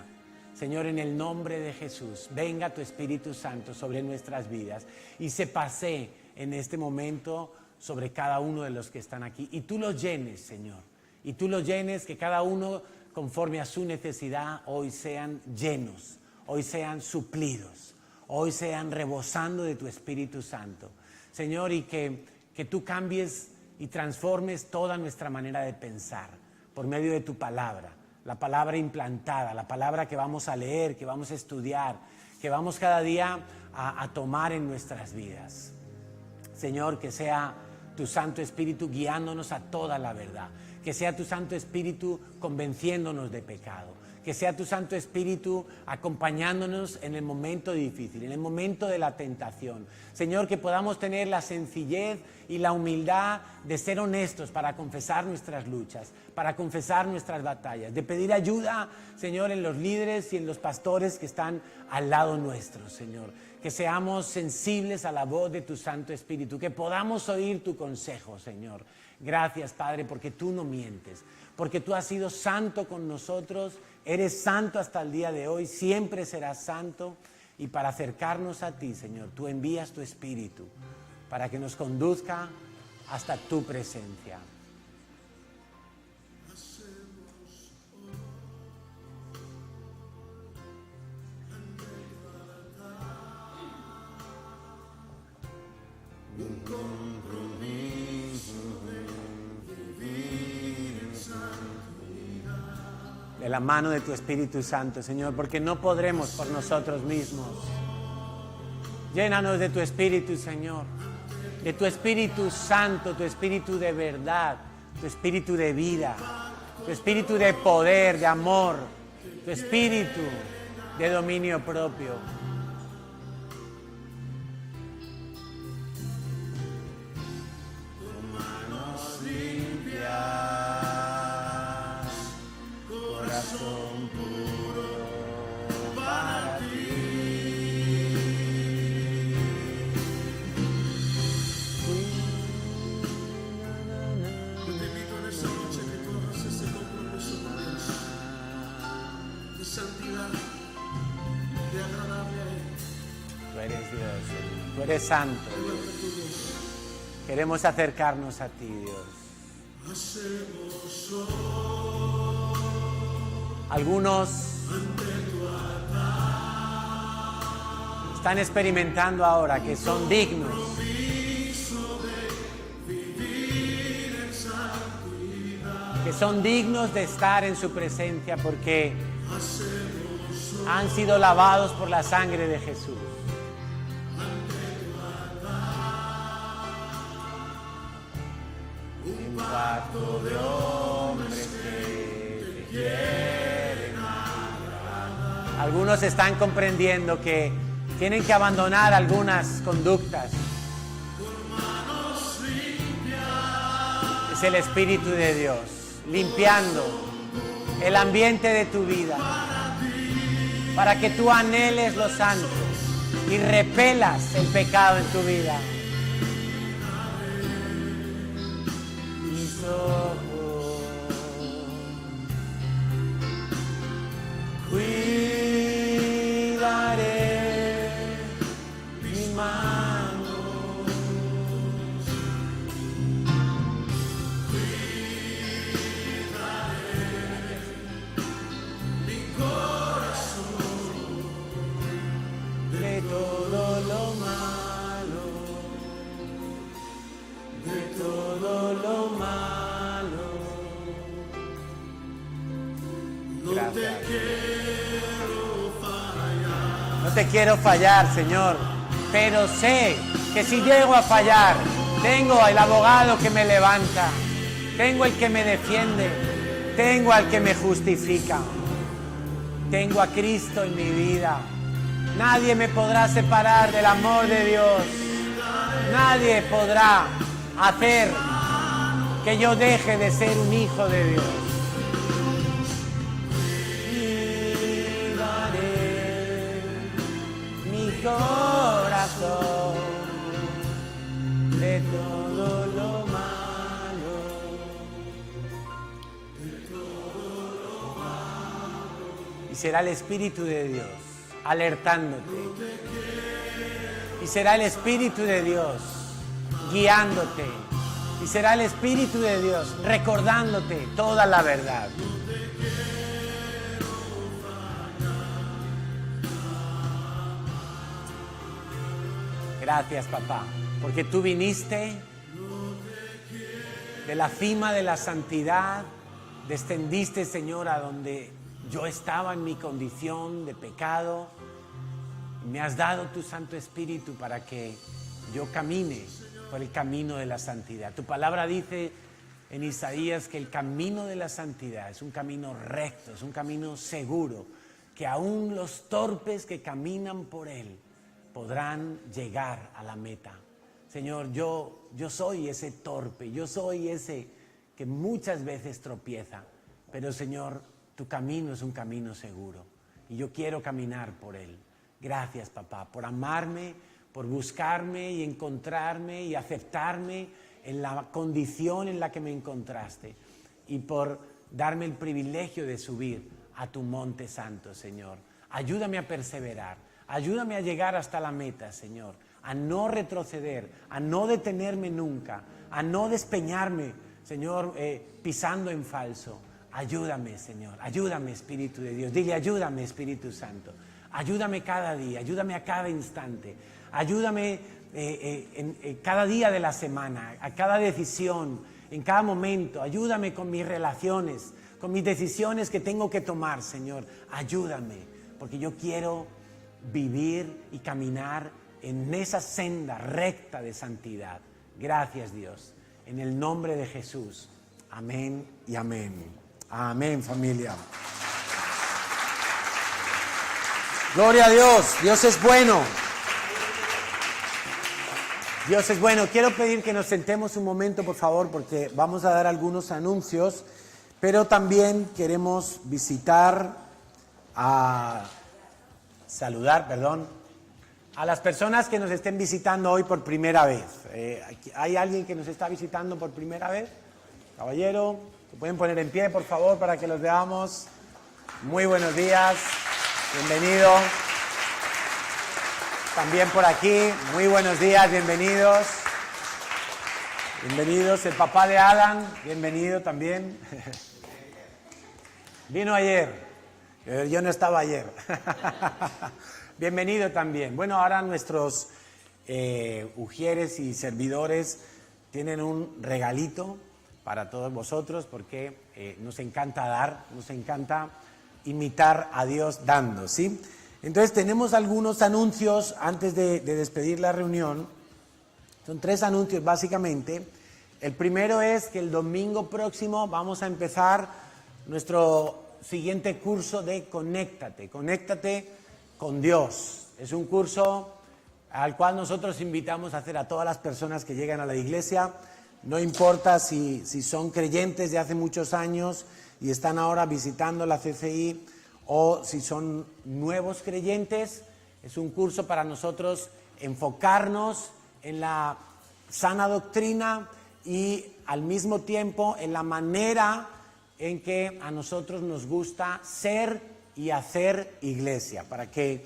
Señor, en el nombre de Jesús, venga tu Espíritu Santo sobre nuestras vidas y se pase en este momento sobre cada uno de los que están aquí. Y tú los llenes, Señor. Y tú los llenes, que cada uno, conforme a su necesidad, hoy sean llenos, hoy sean suplidos, hoy sean rebosando de tu Espíritu Santo. Señor, y que tú cambies y transformes toda nuestra manera de pensar por medio de tu palabra, la palabra implantada, la palabra que vamos a leer, que vamos a estudiar, que vamos cada día a tomar en nuestras vidas. Señor, que sea tu Santo Espíritu guiándonos a toda la verdad, que sea tu Santo Espíritu convenciéndonos de pecado, que sea tu Santo Espíritu acompañándonos en el momento difícil, en el momento de la tentación. Señor, que podamos tener la sencillez y la humildad de ser honestos para confesar nuestras luchas, para confesar nuestras batallas, de pedir ayuda, Señor, en los líderes y en los pastores que están al lado nuestro, Señor. Que seamos sensibles a la voz de tu Santo Espíritu, que podamos oír tu consejo, Señor. Gracias, Padre, porque tú no mientes, porque tú has sido santo con nosotros, eres santo hasta el día de hoy, siempre serás santo. Y para acercarnos a ti, Señor, tú envías tu Espíritu para que nos conduzca hasta tu presencia. De la mano de tu Espíritu Santo, Señor, porque no podremos por nosotros mismos. Llénanos de tu Espíritu, Señor, de tu Espíritu Santo, tu Espíritu de verdad, tu Espíritu de vida, tu Espíritu de poder, de amor, tu Espíritu de dominio propio. Manos limpias, corazón puro para ti. Yo te invito en esta noche que tú hagas ese compromiso con Dios, de santidad, de agradable a Él. Tú eres Dios, tú eres santo. Queremos acercarnos a ti, Dios. Algunos están experimentando ahora que son dignos. Que son dignos de estar en su presencia porque han sido lavados por la sangre de Jesús. Un pacto de hombres que te quieren agradar. Algunos están comprendiendo que tienen que abandonar algunas conductas. Es el Espíritu de Dios limpiando el ambiente de tu vida para que tú anheles lo santo y repelas el pecado en tu vida. Mis ojos cuidaré, mis manos de todo lo malo, de todo lo malo. Gracias. No te quiero fallar, Señor, pero sé que si llego a fallar, tengo el abogado que me levanta, tengo el que me defiende, tengo al que me justifica, tengo a Cristo en mi vida. Nadie me podrá separar del amor de Dios. Nadie podrá hacer que yo deje de ser un hijo de Dios. Cuidaré mi corazón de todo lo malo. Y será el Espíritu de Dios alertándote. Y será el Espíritu de Dios guiándote. Y será el Espíritu de Dios recordándote toda la verdad. Gracias, papá, porque tú viniste de la cima de la santidad, descendiste, Señor, a donde yo estaba en mi condición de pecado. Me has dado tu Santo Espíritu para que yo camine por el camino de la santidad. Tu palabra dice en Isaías que el camino de la santidad es un camino recto, es un camino seguro, que aún los torpes que caminan por él podrán llegar a la meta. Señor, yo soy ese torpe, yo soy ese que muchas veces tropieza, pero Señor, tu camino es un camino seguro y yo quiero caminar por él. Gracias, papá, por amarme, por buscarme y encontrarme y aceptarme en la condición en la que me encontraste y por darme el privilegio de subir a tu monte santo, Señor. Ayúdame a perseverar, ayúdame a llegar hasta la meta, Señor, a no retroceder, a no detenerme nunca, a no despeñarme, Señor, pisando en falso. Ayúdame, Señor, ayúdame, Espíritu de Dios. Dile, ayúdame, Espíritu Santo. Ayúdame cada día, ayúdame a cada instante, ayúdame en cada día de la semana, a cada decisión, en cada momento. Ayúdame con mis relaciones, con mis decisiones que tengo que tomar, Señor. Ayúdame, porque yo quiero vivir y caminar en esa senda recta de santidad. Gracias, Dios. En el nombre de Jesús. Amén y amén. Amén, familia. Gloria a Dios. Dios es bueno. Dios es bueno. Quiero pedir que nos sentemos un momento, por favor, porque vamos a dar algunos anuncios, pero también queremos saludar a las personas que nos estén visitando hoy por primera vez. ¿Hay alguien que nos está visitando por primera vez? Caballero, ¿se pueden poner en pie, por favor, para que los veamos? Muy buenos días, bienvenido. También por aquí, muy buenos días, bienvenidos. Bienvenidos, el papá de Alan, bienvenido también. Vino ayer, yo no estaba ayer. Bienvenido también. Bueno, ahora nuestros ujieres y servidores tienen un regalito para todos vosotros porque nos encanta dar, nos encanta imitar a Dios dando, ¿sí? Entonces tenemos algunos anuncios antes de despedir la reunión. Son 3 anuncios básicamente. El primero es que el domingo próximo vamos a empezar nuestro siguiente curso de Conéctate. Conéctate con Dios. Es un curso al cual nosotros invitamos a hacer a todas las personas que llegan a la iglesia. No importa si son creyentes de hace muchos años y están ahora visitando la CCI o si son nuevos creyentes. Es un curso para nosotros enfocarnos en la sana doctrina y al mismo tiempo en la manera en que a nosotros nos gusta ser y hacer iglesia, para que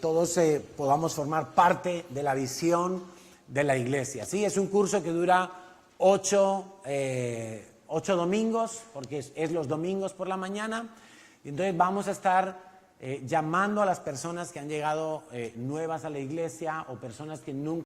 todos podamos formar parte de la visión de la iglesia. Sí, es un curso que dura 8 domingos, porque es los domingos por la mañana. Y entonces vamos a estar llamando a las personas que han llegado nuevas a la iglesia o personas que nunca